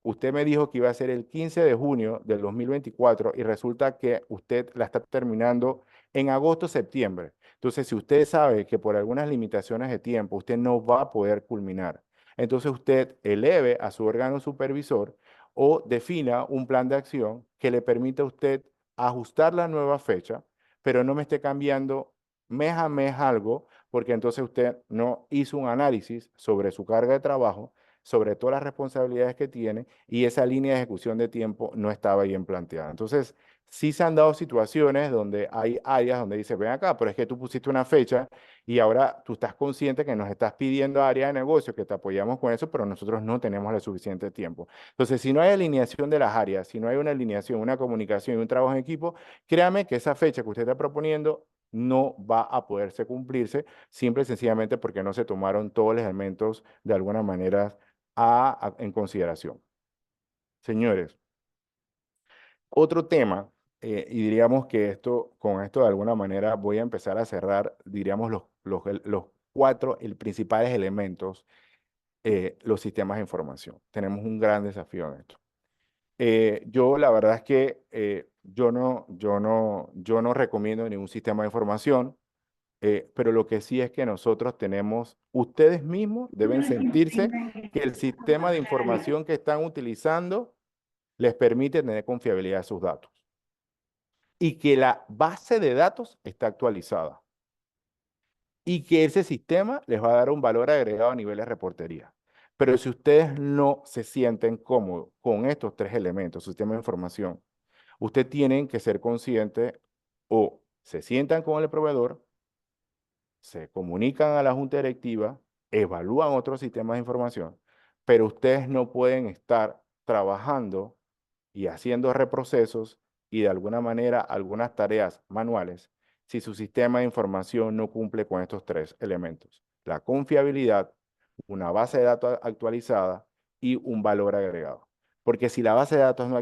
usted me dijo que iba a ser el 15 de junio del 2024 y resulta que usted la está terminando en agosto, septiembre. Entonces, si usted sabe que por algunas limitaciones de tiempo usted no va a poder culminar, entonces usted eleve a su órgano supervisor o defina un plan de acción que le permita a usted ajustar la nueva fecha, pero no me esté cambiando mes a mes algo, porque entonces usted no hizo un análisis sobre su carga de trabajo, sobre todas las responsabilidades que tiene, y esa línea de ejecución de tiempo no estaba bien planteada. Entonces, sí se han dado situaciones donde hay áreas donde dice, ven acá, pero es que tú pusiste una fecha y ahora tú estás consciente que nos estás pidiendo área de negocio que te apoyamos con eso, pero nosotros no tenemos el suficiente tiempo. Entonces, si no hay alineación de las áreas, si no hay una alineación, una comunicación y un trabajo en equipo, créame que esa fecha que usted está proponiendo no va a poderse cumplirse, simple y sencillamente porque no se tomaron todos los elementos de alguna manera en consideración. Señores, otro tema, y diríamos que con esto de alguna manera voy a empezar a cerrar, diríamos, los cuatro principales elementos, los sistemas de información. Tenemos un gran desafío en esto. Yo la verdad es que yo no recomiendo ningún sistema de información. Pero lo que sí es que nosotros tenemos, ustedes mismos deben sentirse que el sistema de información que están utilizando les permite tener confiabilidad de sus datos y que la base de datos está actualizada y que ese sistema les va a dar un valor agregado a nivel de reportería. Pero si ustedes no se sienten cómodos con estos tres elementos, sistema de información, ustedes tienen que ser conscientes o se sientan con el proveedor, se comunican a la junta directiva, evalúan otros sistemas de información, pero ustedes no pueden estar trabajando y haciendo reprocesos y de alguna manera algunas tareas manuales si su sistema de información no cumple con estos tres elementos: la confiabilidad, una base de datos actualizada y un valor agregado. Porque si la base de datos no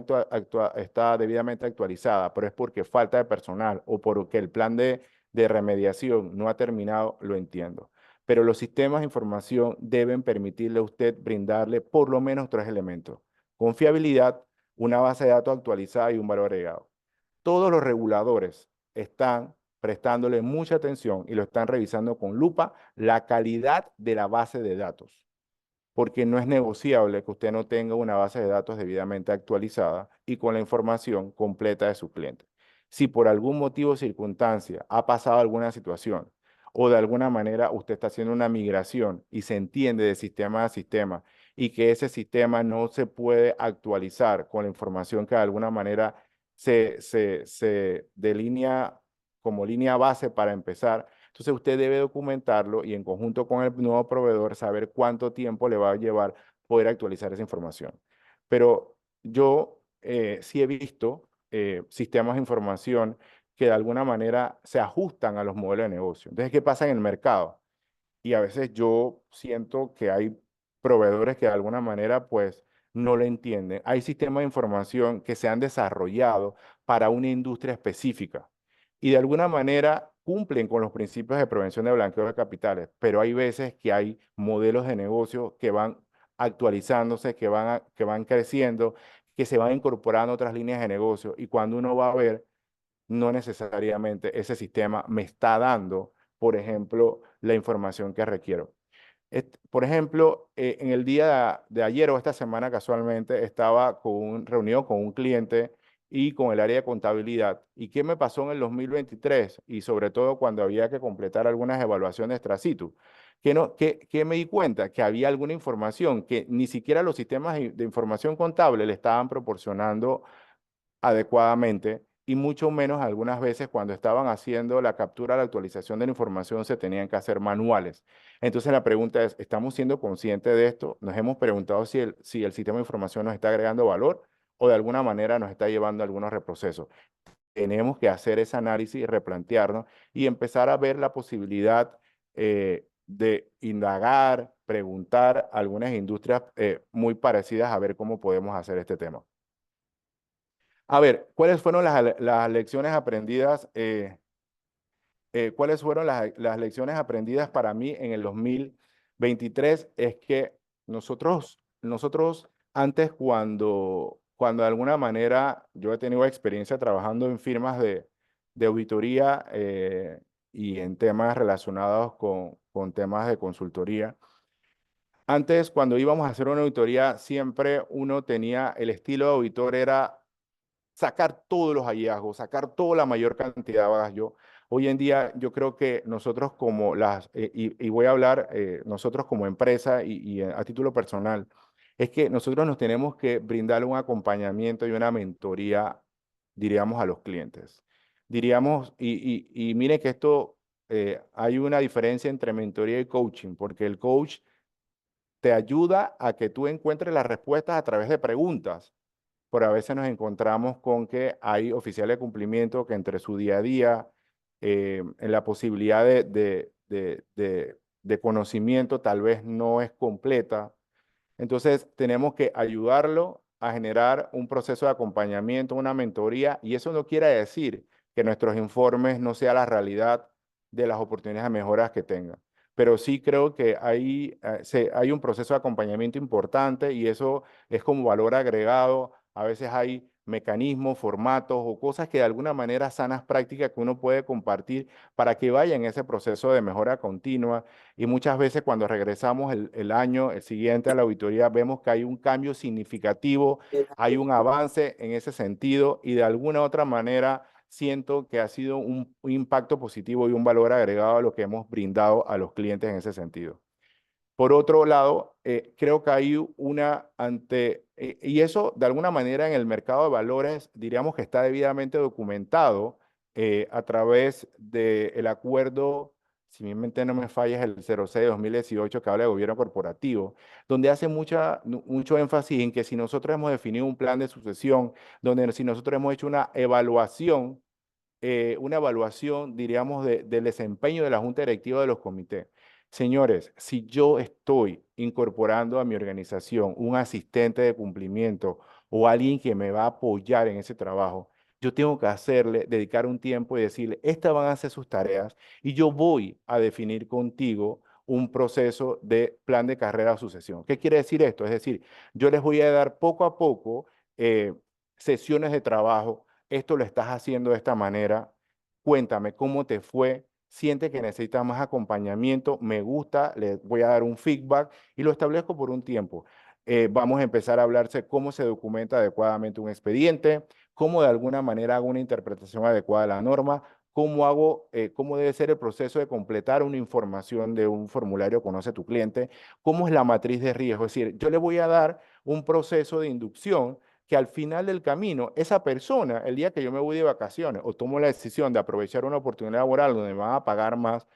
está debidamente actualizada, pero es porque falta de personal o porque el plan de remediación no ha terminado, lo entiendo. Pero los sistemas de información deben permitirle a usted brindarle por lo menos tres elementos: confiabilidad, una base de datos actualizada y un valor agregado. Todos los reguladores están prestándole mucha atención y lo están revisando con lupa la calidad de la base de datos, porque no es negociable que usted no tenga una base de datos debidamente actualizada y con la información completa de su cliente. Si por algún motivo o circunstancia ha pasado alguna situación o de alguna manera usted está haciendo una migración y se entiende de sistema a sistema y que ese sistema no se puede actualizar con la información que de alguna manera se delinea como línea base para empezar. Entonces usted debe documentarlo y en conjunto con el nuevo proveedor saber cuánto tiempo le va a llevar poder actualizar esa información. Pero yo sí he visto sistemas de información que de alguna manera se ajustan a los modelos de negocio. Entonces, ¿qué pasa en el mercado? Y a veces yo siento que hay proveedores que de alguna manera pues no lo entienden. Hay sistemas de información que se han desarrollado para una industria específica y de alguna manera cumplen con los principios de prevención de blanqueo de capitales, pero hay veces que hay modelos de negocio que van actualizándose, que van creciendo, que se van incorporando otras líneas de negocio y cuando uno va a ver no necesariamente ese sistema me está dando, por ejemplo, la información que requiero. Por ejemplo, en el día de ayer o esta semana casualmente estaba reunido con un cliente y con el área de contabilidad. ¿Y qué me pasó en el 2023? Y sobre todo cuando había que completar algunas evaluaciones tras situ. Que me di cuenta que había alguna información que ni siquiera los sistemas de información contable le estaban proporcionando adecuadamente y mucho menos algunas veces cuando estaban haciendo la captura, la actualización de la información se tenían que hacer manuales. Entonces la pregunta es, ¿estamos siendo conscientes de esto? Nos hemos preguntado si el sistema de información nos está agregando valor o de alguna manera nos está llevando a algunos reprocesos. Tenemos que hacer ese análisis y replantearnos y empezar a ver la posibilidad de indagar, preguntar a algunas industrias muy parecidas a ver cómo podemos hacer este tema. A ver, ¿cuáles fueron las lecciones aprendidas? ¿Cuáles fueron las lecciones aprendidas para mí en el 2023? Es que nosotros antes cuando de alguna manera yo he tenido experiencia trabajando en firmas de auditoría y en temas relacionados con temas de consultoría. Antes, cuando íbamos a hacer una auditoría, siempre uno tenía el estilo de auditor era sacar todos los hallazgos, sacar toda la mayor cantidad, hagas yo. Hoy en día yo creo que nosotros y voy a hablar nosotros como empresa y a título personal, es que nosotros nos tenemos que brindar un acompañamiento y una mentoría, diríamos, a los clientes. Diríamos, y mire que esto, hay una diferencia entre mentoría y coaching, porque el coach te ayuda a que tú encuentres las respuestas a través de preguntas, pero a veces nos encontramos con que hay oficiales de cumplimiento que entre su día a día, en la posibilidad de conocimiento tal vez no es completa. Entonces tenemos que ayudarlo a generar un proceso de acompañamiento, una mentoría, y eso no quiere decir que nuestros informes no sean la realidad de las oportunidades de mejoras que tengan. Pero sí creo que hay un proceso de acompañamiento importante y eso es como valor agregado. A veces hay mecanismos, formatos o cosas que de alguna manera sanas prácticas que uno puede compartir para que vaya en ese proceso de mejora continua y muchas veces cuando regresamos el año, el siguiente a la auditoría, vemos que hay un cambio significativo, hay un avance en ese sentido y de alguna otra manera siento que ha sido un impacto positivo y un valor agregado a lo que hemos brindado a los clientes en ese sentido. Por otro lado, creo que hay y eso de alguna manera en el mercado de valores, diríamos que está debidamente documentado a través del acuerdo, si mi mente no me falla, es el 06-2018 que habla de gobierno corporativo, donde hace mucho énfasis en que si nosotros hemos definido un plan de sucesión, donde si nosotros hemos hecho una evaluación, diríamos, del desempeño de la junta directiva de los comités. Señores, si yo estoy incorporando a mi organización un asistente de cumplimiento o alguien que me va a apoyar en ese trabajo, yo tengo que dedicar un tiempo y decirle, estas van a ser sus tareas y yo voy a definir contigo un proceso de plan de carrera o sucesión. ¿Qué quiere decir esto? Es decir, yo les voy a dar poco a poco sesiones de trabajo. Esto lo estás haciendo de esta manera. Cuéntame cómo te fue. Siente que necesitas más acompañamiento. Me gusta, le voy a dar un feedback y lo establezco por un tiempo. Vamos a empezar a hablarse cómo se documenta adecuadamente un expediente, cómo de alguna manera hago una interpretación adecuada de la norma, cómo debe ser el proceso de completar una información de un formulario Conoce tu cliente, cómo es la matriz de riesgo. Es decir, yo le voy a dar un proceso de inducción que al final del camino, esa persona, el día que yo me voy de vacaciones o tomo la decisión de aprovechar una oportunidad laboral donde me van a pagar más,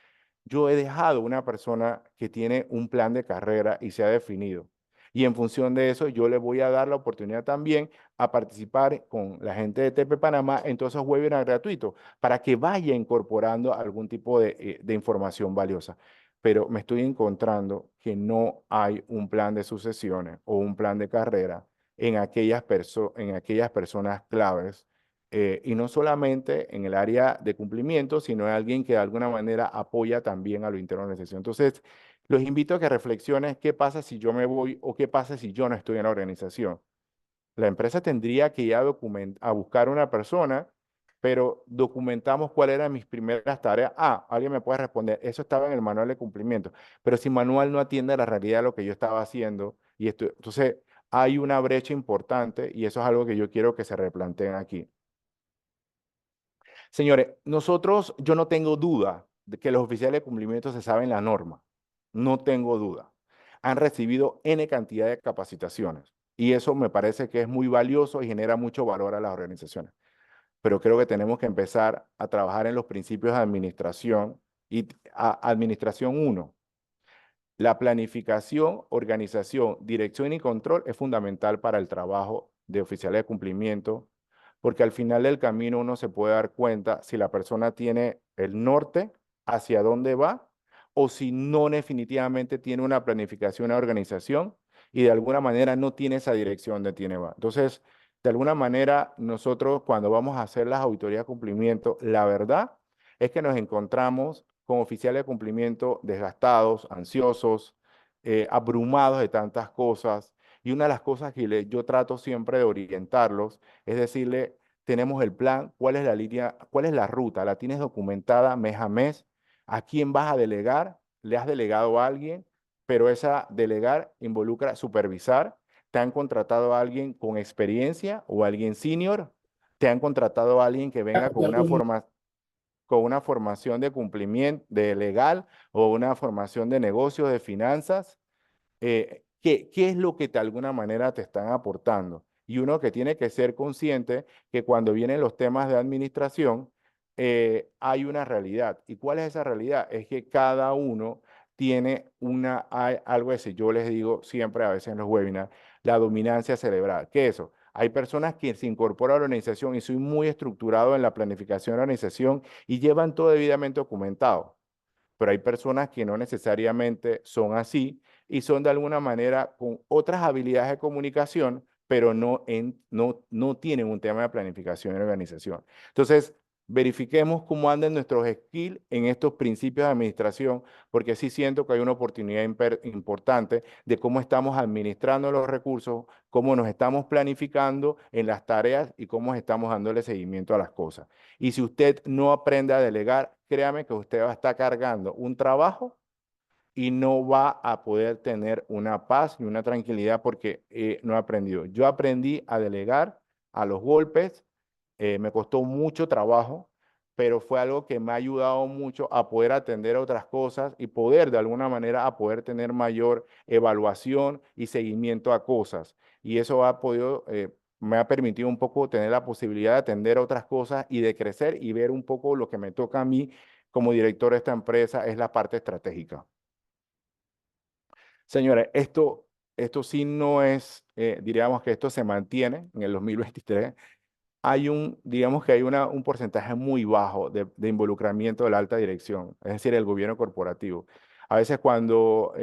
yo he dejado una persona que tiene un plan de carrera y se ha definido. Y en función de eso, yo le voy a dar la oportunidad también a participar con la gente de TP Panamá en todos esos webinars gratuitos para que vaya incorporando algún tipo de información valiosa. Pero me estoy encontrando que no hay un plan de sucesiones o un plan de carrera en aquellas personas claves y no solamente en el área de cumplimiento, sino en alguien que de alguna manera apoya también a lo interno de la organización. Entonces, los invito a que reflexionen qué pasa si yo me voy o qué pasa si yo no estoy en la organización. La empresa tendría que ir a buscar una persona, pero documentamos cuáles eran mis primeras tareas. Ah, alguien me puede responder, eso estaba en el manual de cumplimiento, pero si el manual no atiende a la realidad de lo que yo estaba haciendo, y esto, entonces hay una brecha importante y eso es algo que yo quiero que se replanteen aquí. Señores, yo no tengo duda de que los oficiales de cumplimiento se saben la norma. No tengo duda. Han recibido N cantidad de capacitaciones y eso me parece que es muy valioso y genera mucho valor a las organizaciones. Pero creo que tenemos que empezar a trabajar en los principios de administración y administración uno. La planificación, organización, dirección y control es fundamental para el trabajo de oficiales de cumplimiento, porque al final del camino uno se puede dar cuenta si la persona tiene el norte, hacia dónde va, o si no definitivamente tiene una planificación, una organización, y de alguna manera no tiene esa dirección de tiene va. Entonces, de alguna manera, nosotros cuando vamos a hacer las auditorías de cumplimiento, la verdad es que nos encontramos con oficiales de cumplimiento desgastados, ansiosos, abrumados de tantas cosas. Y una de las cosas que yo trato siempre de orientarlos es decirle, tenemos el plan, cuál es la línea, cuál es la ruta, la tienes documentada mes a mes, a quién vas a delegar, le has delegado a alguien, pero esa delegar involucra supervisar, te han contratado a alguien con experiencia o alguien senior, te han contratado a alguien que venga con una formación de cumplimiento, de legal o una formación de negocios, de finanzas, qué es lo que de alguna manera te están aportando. Y uno que tiene que ser consciente que cuando vienen los temas de administración, hay una realidad. ¿Y cuál es esa realidad? Es que cada uno tiene algo así. Yo les digo siempre a veces en los webinars, la dominancia cerebral. ¿Qué es eso? Hay personas que se incorporan a la organización y soy muy estructurado en la planificación de la organización y llevan todo debidamente documentado, pero hay personas que no necesariamente son así y son de alguna manera con otras habilidades de comunicación, pero no tienen un tema de planificación y organización. Entonces, verifiquemos cómo andan nuestros skills en estos principios de administración, porque sí siento que hay una oportunidad importante de cómo estamos administrando los recursos, cómo nos estamos planificando en las tareas y cómo estamos dándole seguimiento a las cosas. Y si usted no aprende a delegar, créame que usted va a estar cargando un trabajo y no va a poder tener una paz y una tranquilidad porque no ha aprendido. Yo aprendí a delegar a los golpes, me costó mucho trabajo, pero fue algo que me ha ayudado mucho a poder atender otras cosas y poder de alguna manera a poder tener mayor evaluación y seguimiento a cosas. Y eso me ha permitido un poco tener la posibilidad de atender otras cosas y de crecer y ver un poco lo que me toca a mí como director de esta empresa es la parte estratégica. Señores, esto sí no es, diríamos que esto se mantiene en el 2023. Digamos que hay un porcentaje muy bajo de involucramiento de la alta dirección, es decir, el gobierno corporativo. A veces cuando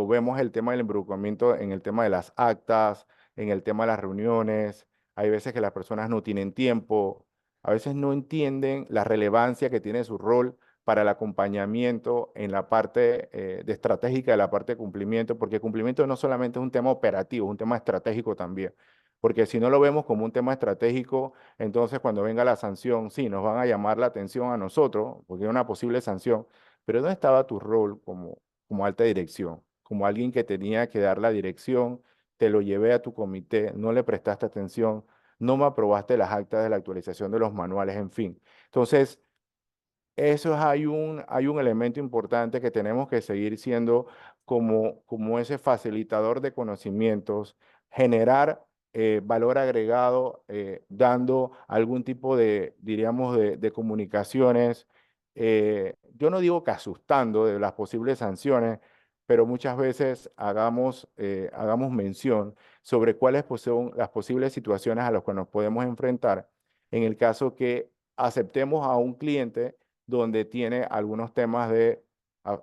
vemos el tema del involucramiento en el tema de las actas, en el tema de las reuniones, hay veces que las personas no tienen tiempo, a veces no entienden la relevancia que tiene su rol para el acompañamiento en la parte de estratégica de la parte de cumplimiento, porque cumplimiento no solamente es un tema operativo, es un tema estratégico también. Porque si no lo vemos como un tema estratégico, entonces cuando venga la sanción, sí, nos van a llamar la atención a nosotros, porque es una posible sanción, pero ¿dónde estaba tu rol como alta dirección? Como alguien que tenía que dar la dirección, te lo llevé a tu comité, no le prestaste atención, no me aprobaste las actas de la actualización de los manuales, en fin. Entonces, hay un elemento importante que tenemos que seguir siendo como ese facilitador de conocimientos, generar valor agregado, dando algún tipo de, diríamos, de comunicaciones. Yo no digo que asustando de las posibles sanciones, pero muchas veces hagamos mención sobre cuáles son las posibles situaciones a las que nos podemos enfrentar en el caso que aceptemos a un cliente donde tiene algunos temas de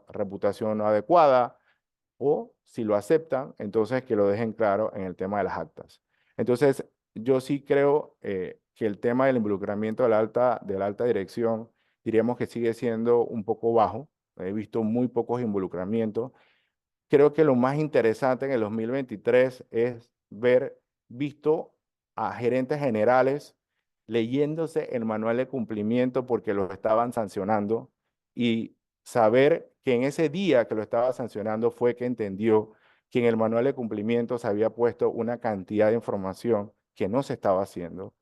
reputación no adecuada, o si lo aceptan, entonces que lo dejen claro en el tema de las actas. Entonces, yo sí creo que el tema del involucramiento de la alta dirección, diríamos que sigue siendo un poco bajo. He visto muy pocos involucramientos. Creo que lo más interesante en el 2023 es visto a gerentes generales leyéndose el manual de cumplimiento porque lo estaban sancionando y saber que en ese día que lo estaba sancionando fue que entendió que en el manual de cumplimiento se había puesto una cantidad de información que no se estaba haciendo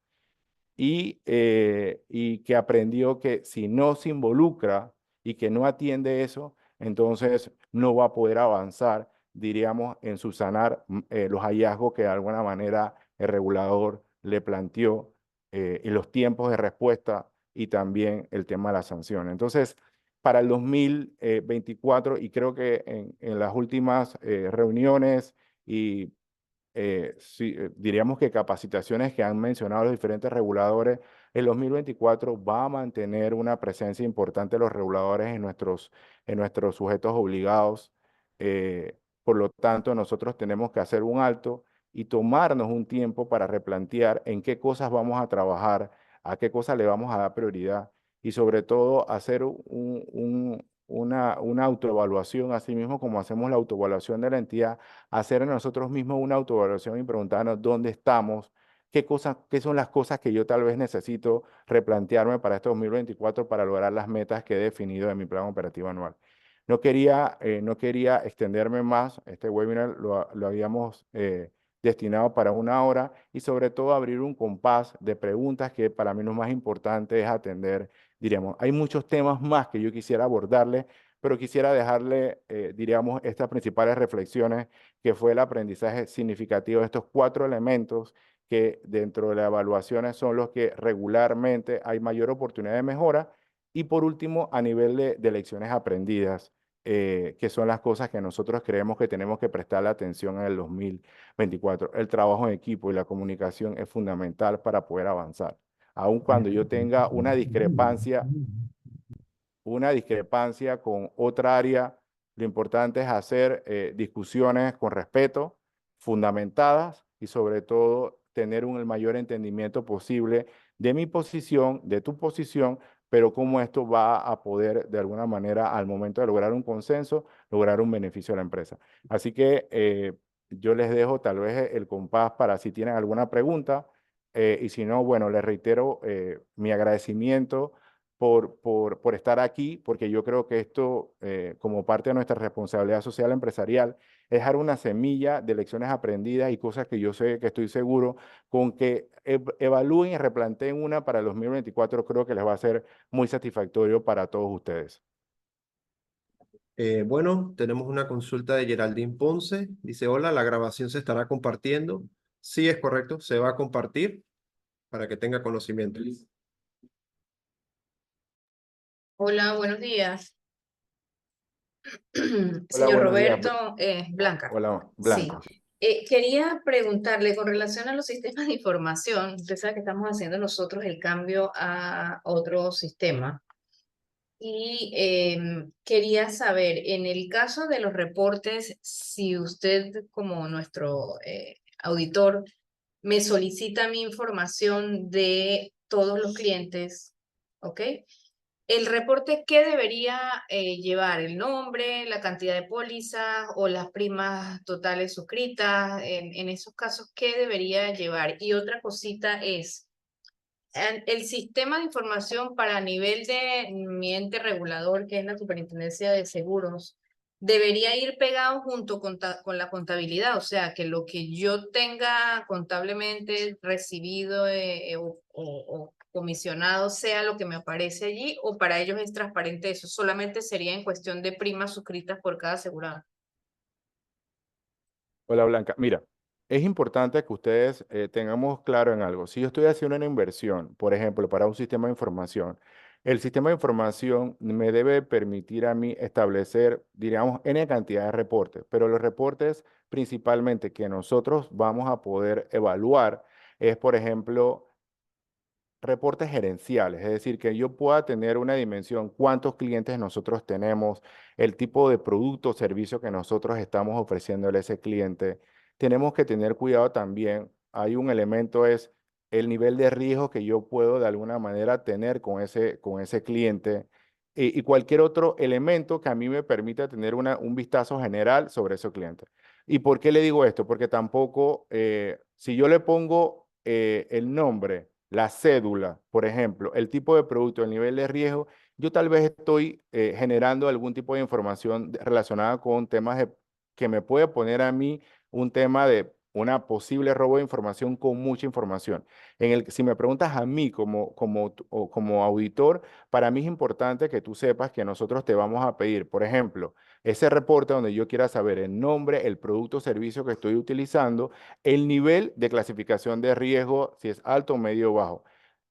y que aprendió que si no se involucra y que no atiende eso, entonces no va a poder avanzar, diríamos, en subsanar los hallazgos que de alguna manera el regulador le planteó y los tiempos de respuesta y también el tema de las sanciones. Entonces, para el 2024, y creo que en las últimas reuniones y sí, diríamos que capacitaciones que han mencionado los diferentes reguladores, el 2024 va a mantener una presencia importante de los reguladores en nuestros sujetos obligados. Por lo tanto, nosotros tenemos que hacer un alto y tomarnos un tiempo para replantear en qué cosas vamos a trabajar, a qué cosas le vamos a dar prioridad y sobre todo hacer una autoevaluación, así mismo como hacemos la autoevaluación de la entidad, hacer nosotros mismos una autoevaluación y preguntarnos dónde estamos, qué cosas, qué son las cosas que yo tal vez necesito replantearme para este 2024 para lograr las metas que he definido en mi plan operativo anual. No quería extenderme más. Este webinar lo habíamos destinado para 1 hora y sobre todo abrir un compás de preguntas que para mí lo más importante es atender, diríamos. Hay muchos temas más que yo quisiera abordarle, pero quisiera dejarle, diríamos, estas principales reflexiones que fue el aprendizaje significativo de estos 4 elementos que dentro de las evaluaciones son los que regularmente hay mayor oportunidad de mejora. Y por último, a nivel de lecciones aprendidas, que son las cosas que nosotros creemos que tenemos que prestarle atención en el 2024. El trabajo en equipo y la comunicación es fundamental para poder avanzar. Aun cuando yo tenga una discrepancia con otra área, lo importante es hacer discusiones con respeto, fundamentadas y sobre todo tener el mayor entendimiento posible de mi posición, de tu posición, pero cómo esto va a poder de alguna manera al momento de lograr un consenso, lograr un beneficio a la empresa. Así que yo les dejo tal vez el compás para si tienen alguna pregunta y si no, bueno, les reitero mi agradecimiento por estar aquí, porque yo creo que esto, como parte de nuestra responsabilidad social empresarial, es dejar una semilla de lecciones aprendidas y cosas que yo sé, que estoy seguro, con que evalúen y replanteen una para el 2024, creo que les va a ser muy satisfactorio para todos ustedes. Bueno, tenemos una consulta de Geraldine Ponce. Dice, hola, la grabación se estará compartiendo. Sí, es correcto, se va a compartir para que tenga conocimiento. Hola, buenos días. Hola, Señor buenos días. Roberto, Blanca. Hola, Sí. Blanca. Quería preguntarle con relación a los sistemas de información. Usted sabe que estamos haciendo nosotros el cambio a otro sistema. Y quería saber, en el caso de los reportes, si usted como nuestro auditor me solicita mi información de todos los clientes, ¿ok? El reporte, ¿qué debería llevar? ¿El nombre, la cantidad de pólizas o las primas totales suscritas? En esos casos, ¿qué debería llevar? Y otra cosita es, el sistema de información para nivel de mi ente regulador, que es la Superintendencia de Seguros, debería ir pegado junto con la contabilidad, o sea, que lo que yo tenga contablemente recibido o comisionado sea lo que me aparece allí, o para ellos es transparente eso, solamente sería en cuestión de primas suscritas por cada asegurado. Hola, Blanca. Mira. es importante que ustedes tengamos claro en algo. Si yo estoy haciendo una inversión, por ejemplo, para un sistema de información, el sistema de información me debe permitir a mí establecer, diríamos, N cantidad de reportes, pero los reportes principalmente que nosotros vamos a poder evaluar es, por ejemplo, reportes gerenciales, es decir, que yo pueda tener una dimensión, cuántos clientes nosotros tenemos, el tipo de producto o servicio que nosotros estamos ofreciéndole a ese cliente. Tenemos que tener cuidado también, hay un elemento es el nivel de riesgo que yo puedo de alguna manera tener con ese cliente y cualquier otro elemento que a mí me permita tener un vistazo general sobre ese cliente. ¿Y por qué le digo esto? Porque tampoco, si yo le pongo el nombre, la cédula, por ejemplo, el tipo de producto, el nivel de riesgo, yo tal vez estoy generando algún tipo de información relacionada con temas que me puede poner a mí un tema de una posible robo de información con mucha información. Si me preguntas a mí como auditor, para mí es importante que tú sepas que nosotros te vamos a pedir, por ejemplo, ese reporte donde yo quiera saber el nombre, el producto o servicio que estoy utilizando, el nivel de clasificación de riesgo, si es alto, medio o bajo.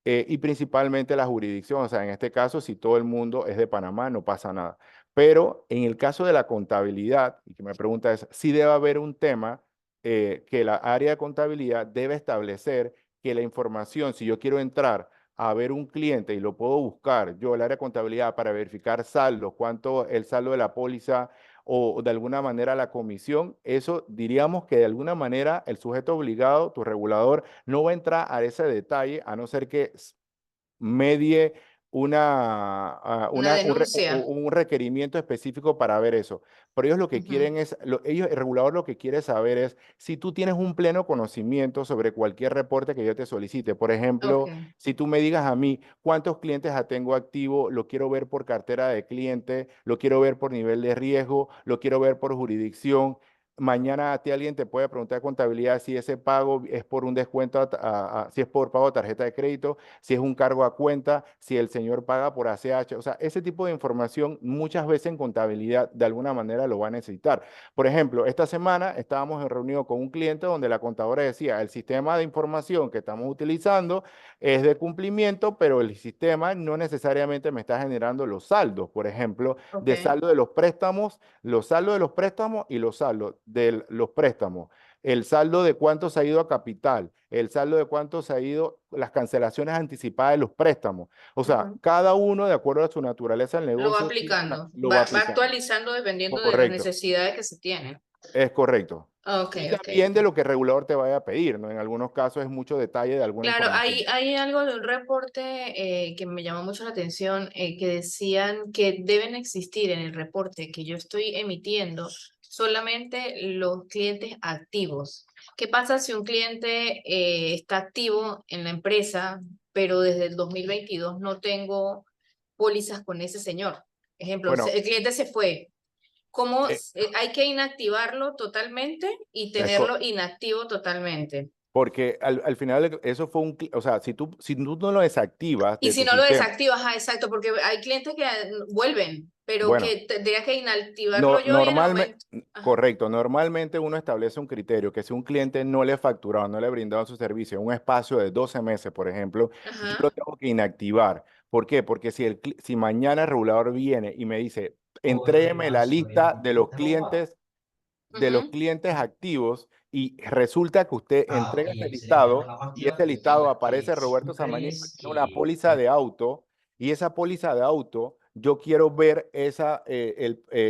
Y principalmente la jurisdicción, o sea, en este caso, si todo el mundo es de Panamá, no pasa nada. Pero en el caso de la contabilidad, y que me pregunta es, sí debe haber un tema que la área de contabilidad debe establecer que la información, si yo quiero entrar a ver un cliente y lo puedo buscar yo, el área de contabilidad, para verificar saldos, cuánto el saldo de la póliza o de alguna manera la comisión, eso diríamos que de alguna manera el sujeto obligado, tu regulador, no va a entrar a ese detalle a no ser que medie Una denuncia. un requerimiento específico para ver eso. Pero ellos lo que Ujú. quieren es, el regulador lo que quiere saber es si tú tienes un pleno conocimiento sobre cualquier reporte que yo te solicite. Por ejemplo, Ok. si tú me digas a mí cuántos clientes tengo activo, lo quiero ver por cartera de cliente, lo quiero ver por nivel de riesgo, lo quiero ver por jurisdicción. Mañana a ti alguien te puede preguntar de contabilidad si ese pago es por un descuento, si es por pago de tarjeta de crédito, si es un cargo a cuenta, si el señor paga por ACH. O sea, ese tipo de información muchas veces en contabilidad de alguna manera lo va a necesitar. Por ejemplo, esta semana estábamos en reunión con un cliente donde la contadora decía, el sistema de información que estamos utilizando es de cumplimiento, pero el sistema no necesariamente me está generando los saldos, por ejemplo, de Ok. saldo de los préstamos, los saldos de los préstamos y los saldos de los préstamos, el saldo de cuánto se ha ido a capital, el saldo de cuánto se ha ido las cancelaciones anticipadas de los préstamos. O sea, Ujú. cada uno, de acuerdo a su naturaleza del Lo va negocio, aplicando, lo va va aplicando. actualizando dependiendo de las Correcto, necesidades que se tienen. es correcto. Ok, Y ok, también ok. de lo que el regulador te vaya a pedir, ¿no? En algunos casos es mucho detalle de alguna Claro, información. hay algo de un reporte que me llamó mucho la atención, que decían que deben existir en el reporte que yo estoy emitiendo solamente los clientes activos. ¿Qué pasa si un cliente está activo en la empresa, pero desde el 2022 no tengo pólizas con ese señor? Ejemplo, Bueno, el cliente se fue. ¿Cómo eh, hay que inactivarlo totalmente y es co- tenerlo inactivo totalmente? porque al final eso fue o sea, si tú no lo desactivas Y de si tu no lo sistema, desactivas, ajá, exacto, porque hay clientes que vuelven, pero bueno. que tendría que inactivarlo yo y en el Normalmente, momento. Ajá, correcto, normalmente uno establece un criterio que si un cliente no le ha facturado, no le ha brindado su servicio en un espacio de 12 meses, por ejemplo, yo lo ajá. tengo que inactivar. ¿Por qué? Porque si mañana el regulador viene y me dice, entrégueme la lista de los Ujú. clientes activos y resulta que usted entrega ese listado y ese listado aparece Roberto Samaniego que tiene una póliza de auto y esa póliza de auto yo quiero ver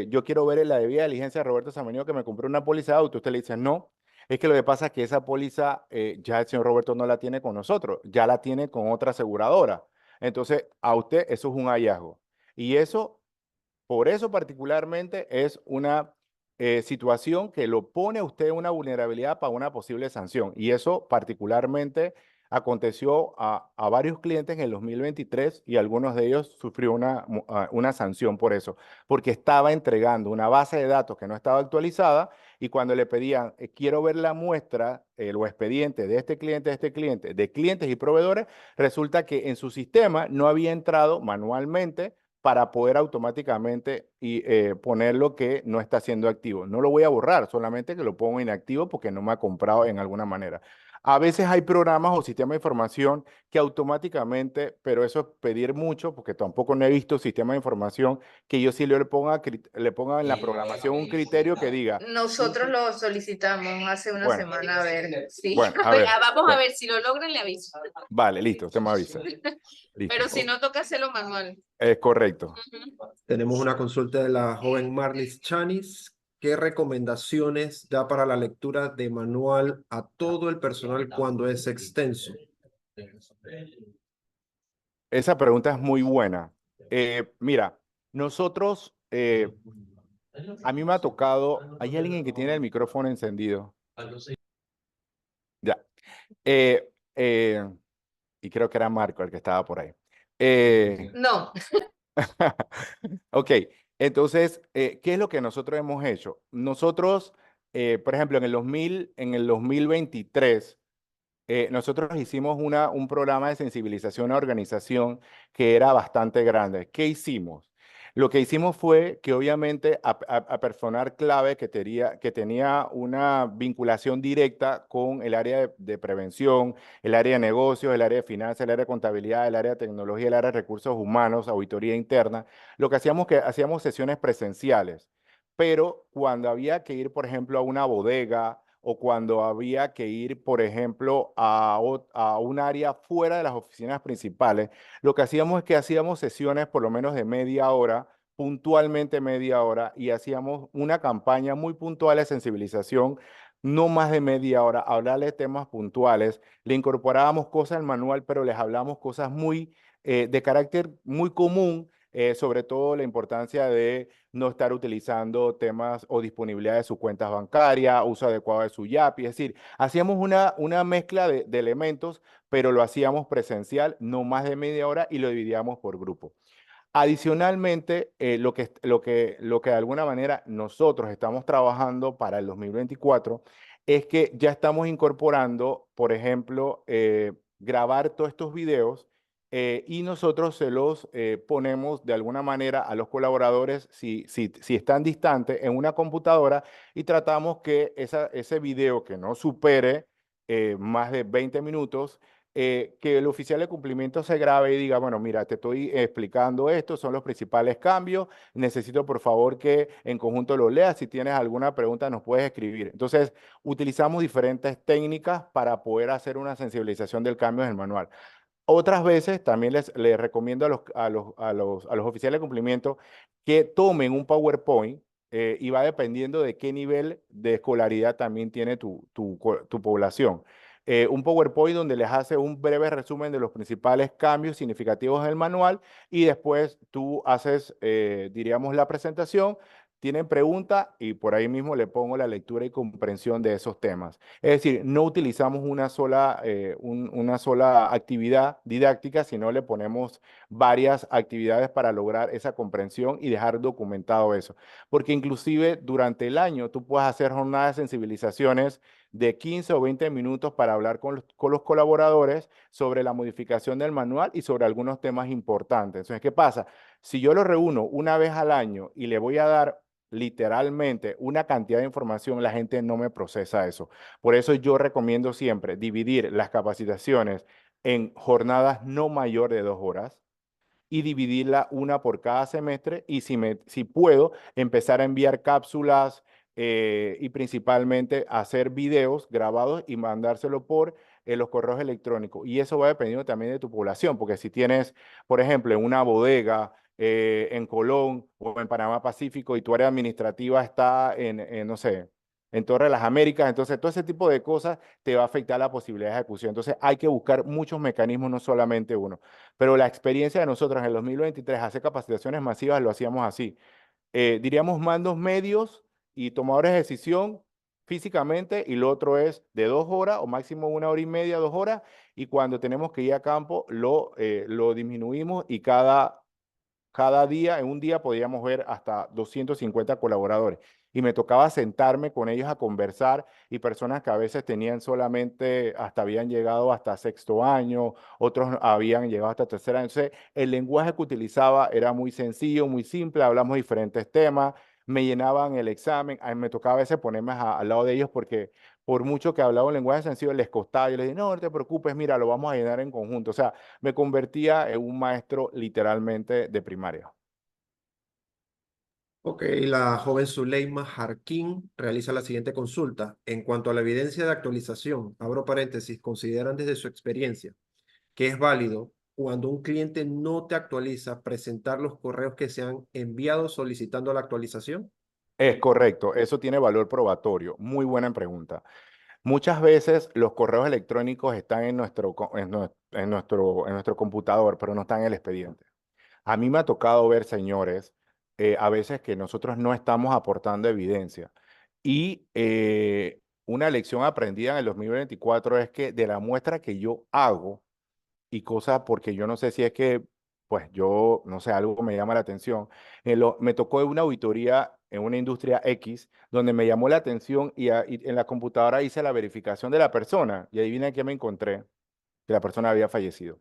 yo quiero ver en la debida diligencia de Roberto Samaniego que me compró una póliza de auto. Usted le dice, no, es que lo que pasa es que esa póliza ya el señor Roberto no la tiene con nosotros, ya la tiene con otra aseguradora. Entonces, a usted eso es un hallazgo. Y eso por eso particularmente es una situación que lo pone a usted en una vulnerabilidad para una posible sanción. Y eso particularmente aconteció a varios clientes en el 2023 y algunos de ellos sufrió una sanción por eso, porque estaba entregando una base de datos que no estaba actualizada y cuando le pedían, quiero ver la muestra, o expediente de este cliente, de clientes y proveedores, resulta que en su sistema no había entrado manualmente para poder automáticamente poner lo que no está siendo activo. No lo voy a borrar, solamente que lo pongo inactivo porque no me ha comprado en alguna manera. A veces hay programas o sistemas de información que automáticamente, pero eso es pedir mucho, porque tampoco no he visto sistemas de información que yo sí le ponga en la programación un criterio que diga, Nosotros lo solicitamos hace una bueno, semana, a ver, sí. bueno, a ver, Vamos a bueno, ver, si lo logran le aviso. vale, listo, usted me avisa. Listo, Pero si no, toca hacerlo manual. es correcto. Ujú. Tenemos una consulta de la joven Marlis Chanis. ¿Qué recomendaciones da para la lectura de manual a todo el personal cuando es extenso? Esa pregunta es muy buena. Mira, nosotros, a mí me ha tocado, hay alguien que tiene el micrófono encendido. Ya. Eh, eh, y creo que era Marco el que estaba por ahí. No, Ok, entonces, ¿qué es lo que nosotros hemos hecho? Nosotros, por ejemplo, en el 2023, nosotros hicimos un programa de sensibilización a organización que era bastante grande. ¿Qué hicimos? Lo que hicimos fue que obviamente a personal clave que tenía una vinculación directa con el área de prevención, el área de negocios, el área de finanzas, el área de contabilidad, el área de tecnología, el área de recursos humanos, auditoría interna, lo que hacíamos sesiones presenciales. Pero cuando había que ir, por ejemplo, a una bodega, o cuando había que ir, por ejemplo, a un área fuera de las oficinas principales, lo que hacíamos es que hacíamos sesiones por lo menos de media hora, puntualmente media hora, y hacíamos una campaña muy puntual de sensibilización, no más de media hora, hablarles temas puntuales, le incorporábamos cosas al manual, pero les hablamos cosas muy de carácter muy común, sobre todo la importancia de no estar utilizando temas o disponibilidad de sus cuentas bancarias, uso adecuado de su YAPI, es decir, hacíamos una mezcla de elementos, pero lo hacíamos presencial, no más de media hora y lo dividíamos por grupo. Adicionalmente, lo que de alguna manera nosotros estamos trabajando para el 2024 es que ya estamos incorporando, por ejemplo, grabar todos estos videos y nosotros se los ponemos de alguna manera a los colaboradores si están distantes en una computadora y tratamos que ese video que no supere más de 20 minutos que el oficial de cumplimiento se grabe y diga, bueno, mira, te estoy explicando esto, son los principales cambios, necesito por favor que en conjunto lo leas, si tienes alguna pregunta nos puedes escribir. Entonces, utilizamos diferentes técnicas para poder hacer una sensibilización del cambio en el manual. Otras veces también les recomiendo a los oficiales de cumplimiento que tomen un PowerPoint y va dependiendo de qué nivel de escolaridad también tiene tu población. Un PowerPoint donde les hace un breve resumen de los principales cambios significativos del manual y después tú haces, diríamos, la presentación. Tienen pregunta y por ahí mismo le pongo la lectura y comprensión de esos temas. Es decir, no utilizamos una sola actividad didáctica, sino le ponemos varias actividades para lograr esa comprensión y dejar documentado eso. Porque inclusive durante el año tú puedes hacer jornadas de sensibilizaciones de 15 o 20 minutos para hablar con los colaboradores sobre la modificación del manual y sobre algunos temas importantes. Entonces, ¿qué pasa? Si yo lo reúno una vez al año y le voy a dar literalmente una cantidad de información, la gente no me procesa eso. Por eso yo recomiendo siempre dividir las capacitaciones en jornadas no mayor de 2 horas y dividirla una por cada semestre y si puedo empezar a enviar cápsulas y principalmente hacer videos grabados y mandárselo por los correos electrónicos. Y eso va dependiendo también de tu población, porque si tienes, por ejemplo, en una bodega en Colón o en Panamá Pacífico y tu área administrativa está no sé, en Torre de las Américas, entonces todo ese tipo de cosas te va a afectar la posibilidad de ejecución. Entonces hay que buscar muchos mecanismos, no solamente uno. Pero la experiencia de nosotros en el 2023, hacer capacitaciones masivas, lo hacíamos así. Diríamos mandos medios y tomadores de decisión físicamente, y lo otro es de 2 horas o máximo 1 hora y media, 2 horas, y cuando tenemos que ir a campo lo disminuimos y cada día, en un día podíamos ver hasta 250 colaboradores. y me tocaba sentarme con ellos a conversar y personas que a veces tenían solamente, hasta habían llegado hasta sexto año, otros habían llegado hasta tercer año. Entonces, el lenguaje que utilizaba era muy sencillo, muy simple, hablamos diferentes temas, me llenaban el examen, a mí me tocaba a veces ponerme al lado de ellos porque por mucho que hablaba un lenguaje sencillo les costaba. Yo les dije, no, no te preocupes, mira, lo vamos a llenar en conjunto. O sea, me convertía en un maestro literalmente de primaria. Ok, la joven Zuleima Jarquín realiza la siguiente consulta. En cuanto a la evidencia de actualización, abro paréntesis, consideran desde su experiencia que es válido cuando un cliente no te actualiza presentar los correos que se han enviado solicitando la actualización. Es correcto, eso tiene valor probatorio. Muy buena pregunta. Muchas veces los correos electrónicos están en nuestro computador, pero no están en el expediente. A mí me ha tocado ver, señores, a veces que nosotros no estamos aportando evidencia. Y una lección aprendida en el 2024 es que de la muestra que yo hago, y cosas porque yo no sé si es que, pues yo, no sé, algo me llama la atención. Me tocó una auditoría en una industria X donde me llamó la atención y en la computadora hice la verificación de la persona y adivina qué me encontré, que la persona había fallecido.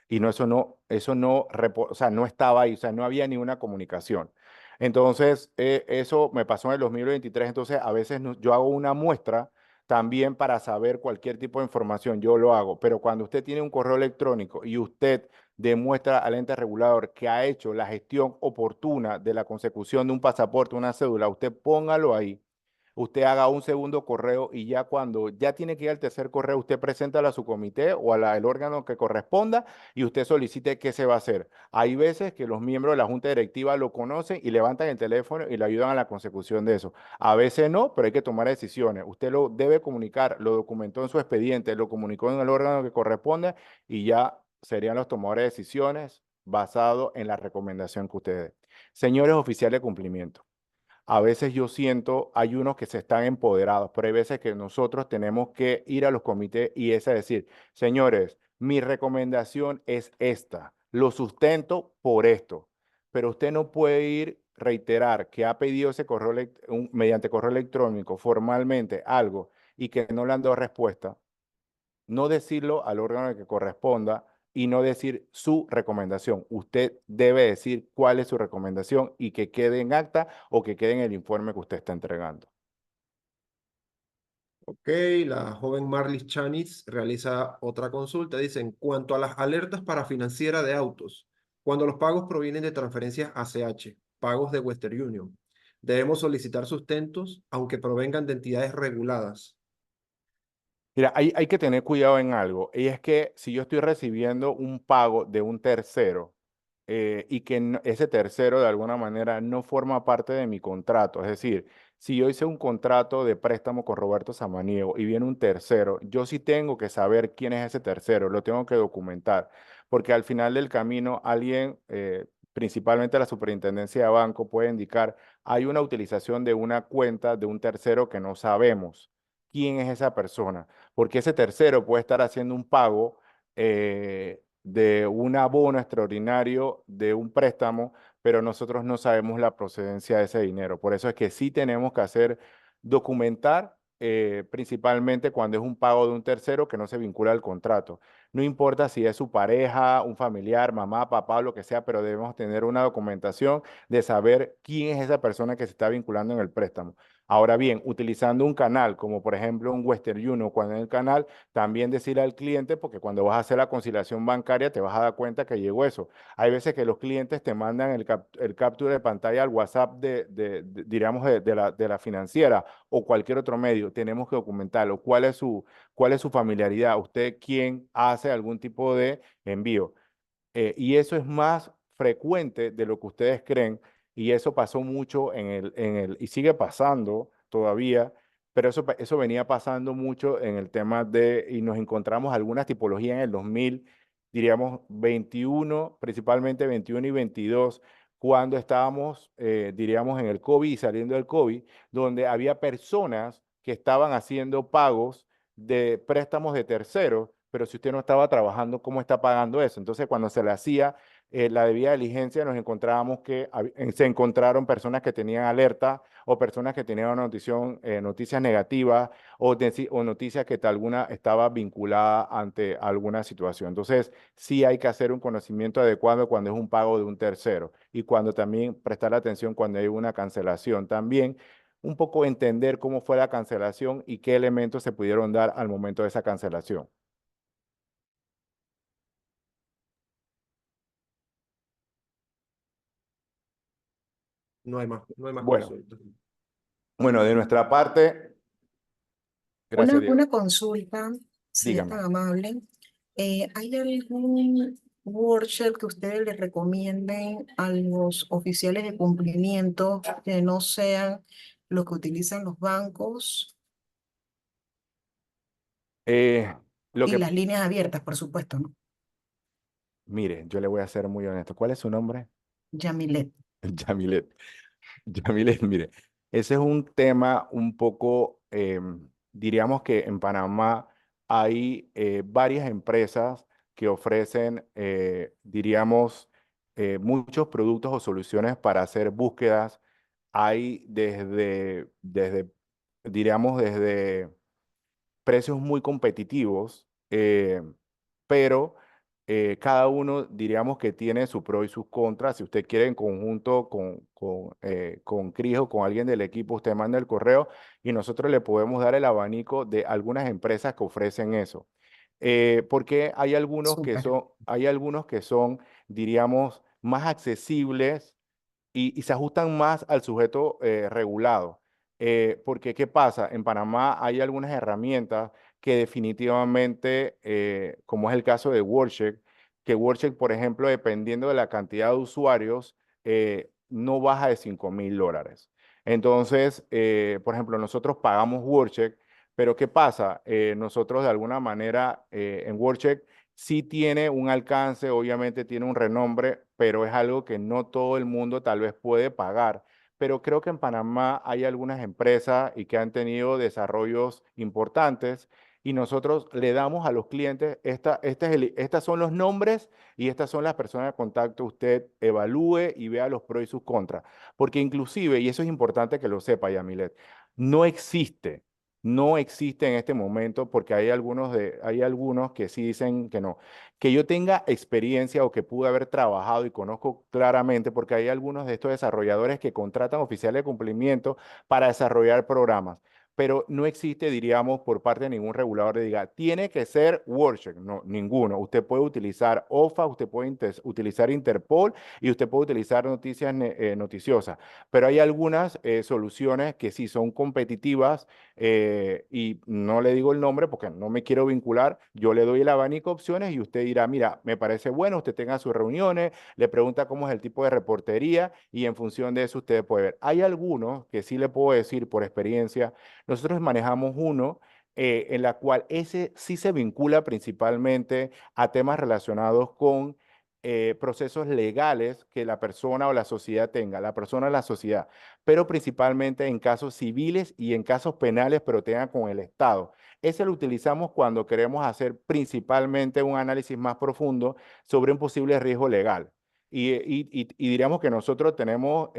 Y no, o sea, no estaba ahí, o sea, no había ni una comunicación. Entonces, eso me pasó en el 2023. Entonces, a veces yo hago una muestra también para saber cualquier tipo de información, yo lo hago, pero cuando usted tiene un correo electrónico y usted demuestra al ente regulador que ha hecho la gestión oportuna de la consecución de un pasaporte, una cédula, usted póngalo ahí, usted haga un segundo correo y ya cuando ya tiene que ir al tercer correo, usted presenta a su comité o al órgano que corresponda y usted solicite qué se va a hacer. Hay veces que los miembros de la junta directiva lo conocen y levantan el teléfono y le ayudan a la consecución de eso. A veces no, pero hay que tomar decisiones. Usted lo debe comunicar, lo documentó en su expediente, lo comunicó en el órgano que corresponde y ya serían los tomadores de decisiones basados en la recomendación que usted dé. Señores oficiales de cumplimiento. A veces yo siento, hay unos que se están empoderados, pero hay veces que nosotros tenemos que ir a los comités y es a decir, señores, mi recomendación es esta, lo sustento por esto, pero usted no puede ir reiterar que ha pedido ese mediante correo electrónico formalmente algo y que no le han dado respuesta, no decirlo al órgano que corresponda y no decir su recomendación. Usted debe decir cuál es su recomendación y que quede en acta o que quede en el informe que usted está entregando. Ok, la joven Marlis Chanis realiza otra consulta. Dice, en cuanto a las alertas para financiera de autos, cuando los pagos provienen de transferencias ACH, pagos de Western Union, debemos solicitar sustentos aunque provengan de entidades reguladas. Mira, hay que tener cuidado en algo, y es que si yo estoy recibiendo un pago de un tercero y que ese tercero de alguna manera no forma parte de mi contrato, es decir, si yo hice un contrato de préstamo con Roberto Samaniego y viene un tercero, yo sí tengo que saber quién es ese tercero, lo tengo que documentar, porque al final del camino alguien, principalmente la superintendencia de banco, puede indicar, hay una utilización de una cuenta de un tercero que no sabemos quién es esa persona porque ese tercero puede estar haciendo un pago de un abono extraordinario de un préstamo, pero nosotros no sabemos la procedencia de ese dinero. Por eso es que sí tenemos que hacer documentar, principalmente cuando es un pago de un tercero que no se vincula al contrato. No importa si es su pareja, un familiar, mamá, papá, lo que sea, pero debemos tener una documentación de saber quién es esa persona que se está vinculando en el préstamo. Ahora bien, utilizando un canal, como por ejemplo un Western Union, cuando en el canal, también decirle al cliente, porque cuando vas a hacer la conciliación bancaria te vas a dar cuenta que llegó eso. Hay veces que los clientes te mandan el capture de pantalla al WhatsApp diríamos, de la financiera o cualquier otro medio. Tenemos que documentarlo. ¿Cuál es su familiaridad? ¿Usted quién hace algún tipo de envío? Y eso es más frecuente de lo que ustedes creen, y eso pasó mucho y sigue pasando todavía, pero eso venía pasando mucho en el tema y nos encontramos algunas tipologías en el 2000, diríamos 21, principalmente 21 y 22, cuando estábamos, diríamos, en el COVID y saliendo del COVID, donde había personas que estaban haciendo pagos de préstamos de terceros pero si usted no estaba trabajando, ¿cómo está pagando eso? Entonces, cuando se le hacía la debida diligencia, nos encontrábamos que se encontraron personas que tenían alerta o personas que tenían una noticias negativas o noticias que alguna estaba vinculada ante alguna situación. Entonces, sí hay que hacer un conocimiento adecuado cuando es un pago de un tercero y cuando también prestar atención cuando hay una cancelación. También un poco entender cómo fue la cancelación y qué elementos se pudieron dar al momento de esa cancelación. No hay más Bueno, consultas. bueno, de nuestra parte, gracias, Diego. Una consulta, si es tan Dígame. amable. ¿Hay algún workshop que ustedes les recomienden a los oficiales de cumplimiento que no sean los que utilizan los bancos Eh, lo y que, las líneas abiertas, por supuesto, ¿no? mire, yo le voy a ser muy honesto. ¿Cuál es su nombre? Yamilet. Yamilet. Yamilet, mire, ese es un tema un poco, diríamos que en Panamá hay varias empresas que ofrecen, diríamos, muchos productos o soluciones para hacer búsquedas. Hay diríamos, desde precios muy competitivos, pero cada uno diríamos que tiene su pro y sus contras. Si usted quiere en conjunto con Cris o con alguien del equipo, usted manda el correo y nosotros le podemos dar el abanico de algunas empresas que ofrecen eso. Porque Súper. hay algunos que son, diríamos, más accesibles y se ajustan más al sujeto regulado. Porque, ¿qué pasa? En Panamá hay algunas herramientas que definitivamente, como es el caso de WordCheck, que WordCheck, por ejemplo, dependiendo de la cantidad de usuarios, no baja de $5,000. Entonces, por ejemplo, nosotros pagamos WordCheck, pero ¿qué pasa? Nosotros de alguna manera en WordCheck sí tiene un alcance, obviamente tiene un renombre, pero es algo que no todo el mundo tal vez puede pagar. Pero creo que en Panamá hay algunas empresas y que han tenido desarrollos importantes y nosotros le damos a los clientes, estas son los nombres y estas son las personas de contacto. Usted evalúe y vea los pros y sus contras. Porque inclusive, y eso es importante que lo sepa, Yamilet, no existe. No existe en este momento porque hay algunos que sí dicen que no. Que yo tenga experiencia o que pude haber trabajado y conozco claramente porque hay algunos de estos desarrolladores que contratan oficiales de cumplimiento para desarrollar programas. Pero no existe, diríamos, por parte de ningún regulador que diga, tiene que ser WordCheck. No, ninguno. Usted puede utilizar OFA, usted puede utilizar Interpol y usted puede utilizar noticias noticiosas. Pero hay algunas soluciones que sí son competitivas y no le digo el nombre porque no me quiero vincular, yo le doy el abanico de opciones y usted dirá, mira, me parece bueno, usted tenga sus reuniones, le pregunta cómo es el tipo de reportería y en función de eso usted puede ver. Hay algunos que sí le puedo decir por experiencia, nosotros manejamos uno en la cual ese sí se vincula principalmente a temas relacionados con procesos legales que la persona o la sociedad tenga, la persona o la sociedad, pero principalmente en casos civiles y en casos penales, pero tengan con el Estado. Ese lo utilizamos cuando queremos hacer principalmente un análisis más profundo sobre un posible riesgo legal. Y diríamos que nosotros tenemos,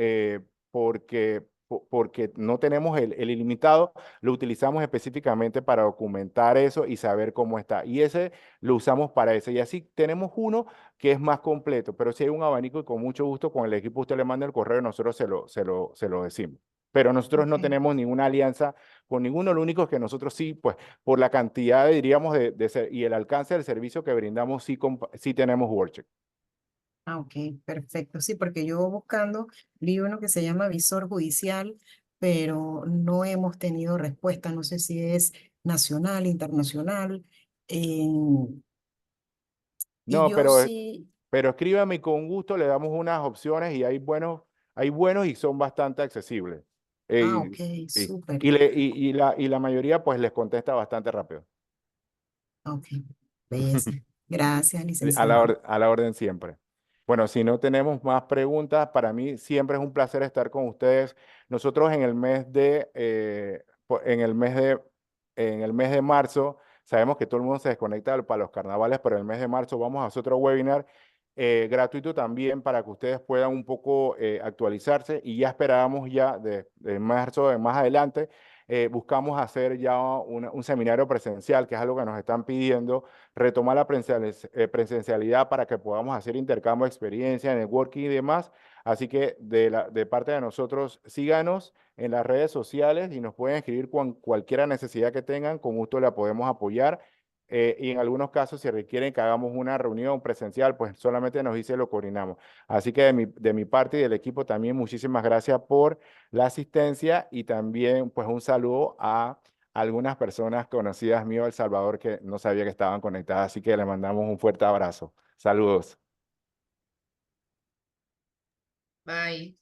porque no tenemos el ilimitado, lo utilizamos específicamente para documentar eso y saber cómo está. Y ese lo usamos para ese. Y así tenemos uno que es más completo, pero si hay un abanico y con mucho gusto con el equipo usted le manda el correo y nosotros se lo decimos. Pero nosotros no Ok. tenemos ninguna alianza con ninguno, lo único es que nosotros sí, pues por la cantidad, diríamos, y el alcance del servicio que brindamos, sí tenemos WordCheck. Ah, ok, perfecto. Sí, porque yo buscando vi uno que se llama visor judicial, pero no hemos tenido respuesta. No sé si es nacional, internacional. eh, y No, yo sí, pero escríbame y con gusto le damos unas opciones y hay buenos y son bastante accesibles. ok, Sí. súper. Y la mayoría pues les contesta bastante rápido. Ok, belleza. Gracias, A la, licenciado. a la orden siempre. Bueno, si no tenemos más preguntas, para mí siempre es un placer estar con ustedes. Nosotros en el mes de marzo Sabemos que todo el mundo se desconecta para los carnavales, pero el mes de marzo vamos a hacer otro webinar gratuito también para que ustedes puedan un poco actualizarse, y ya esperábamos ya de marzo en más adelante, buscamos hacer ya un seminario presencial, que es algo que nos están pidiendo, retomar la presencialidad para que podamos hacer intercambio de experiencia, networking y demás. Así que de parte de nosotros, síganos en las redes sociales y nos pueden escribir con cualquier necesidad que tengan, con gusto la podemos apoyar. Y en algunos casos, si requieren que hagamos una reunión presencial, pues solamente nos dice, lo coordinamos. Así que de mi parte y del equipo también, muchísimas gracias por la asistencia, y también pues un saludo a algunas personas conocidas mío de El Salvador que no sabía que estaban conectadas, así que les mandamos un fuerte abrazo. Saludos. Bye.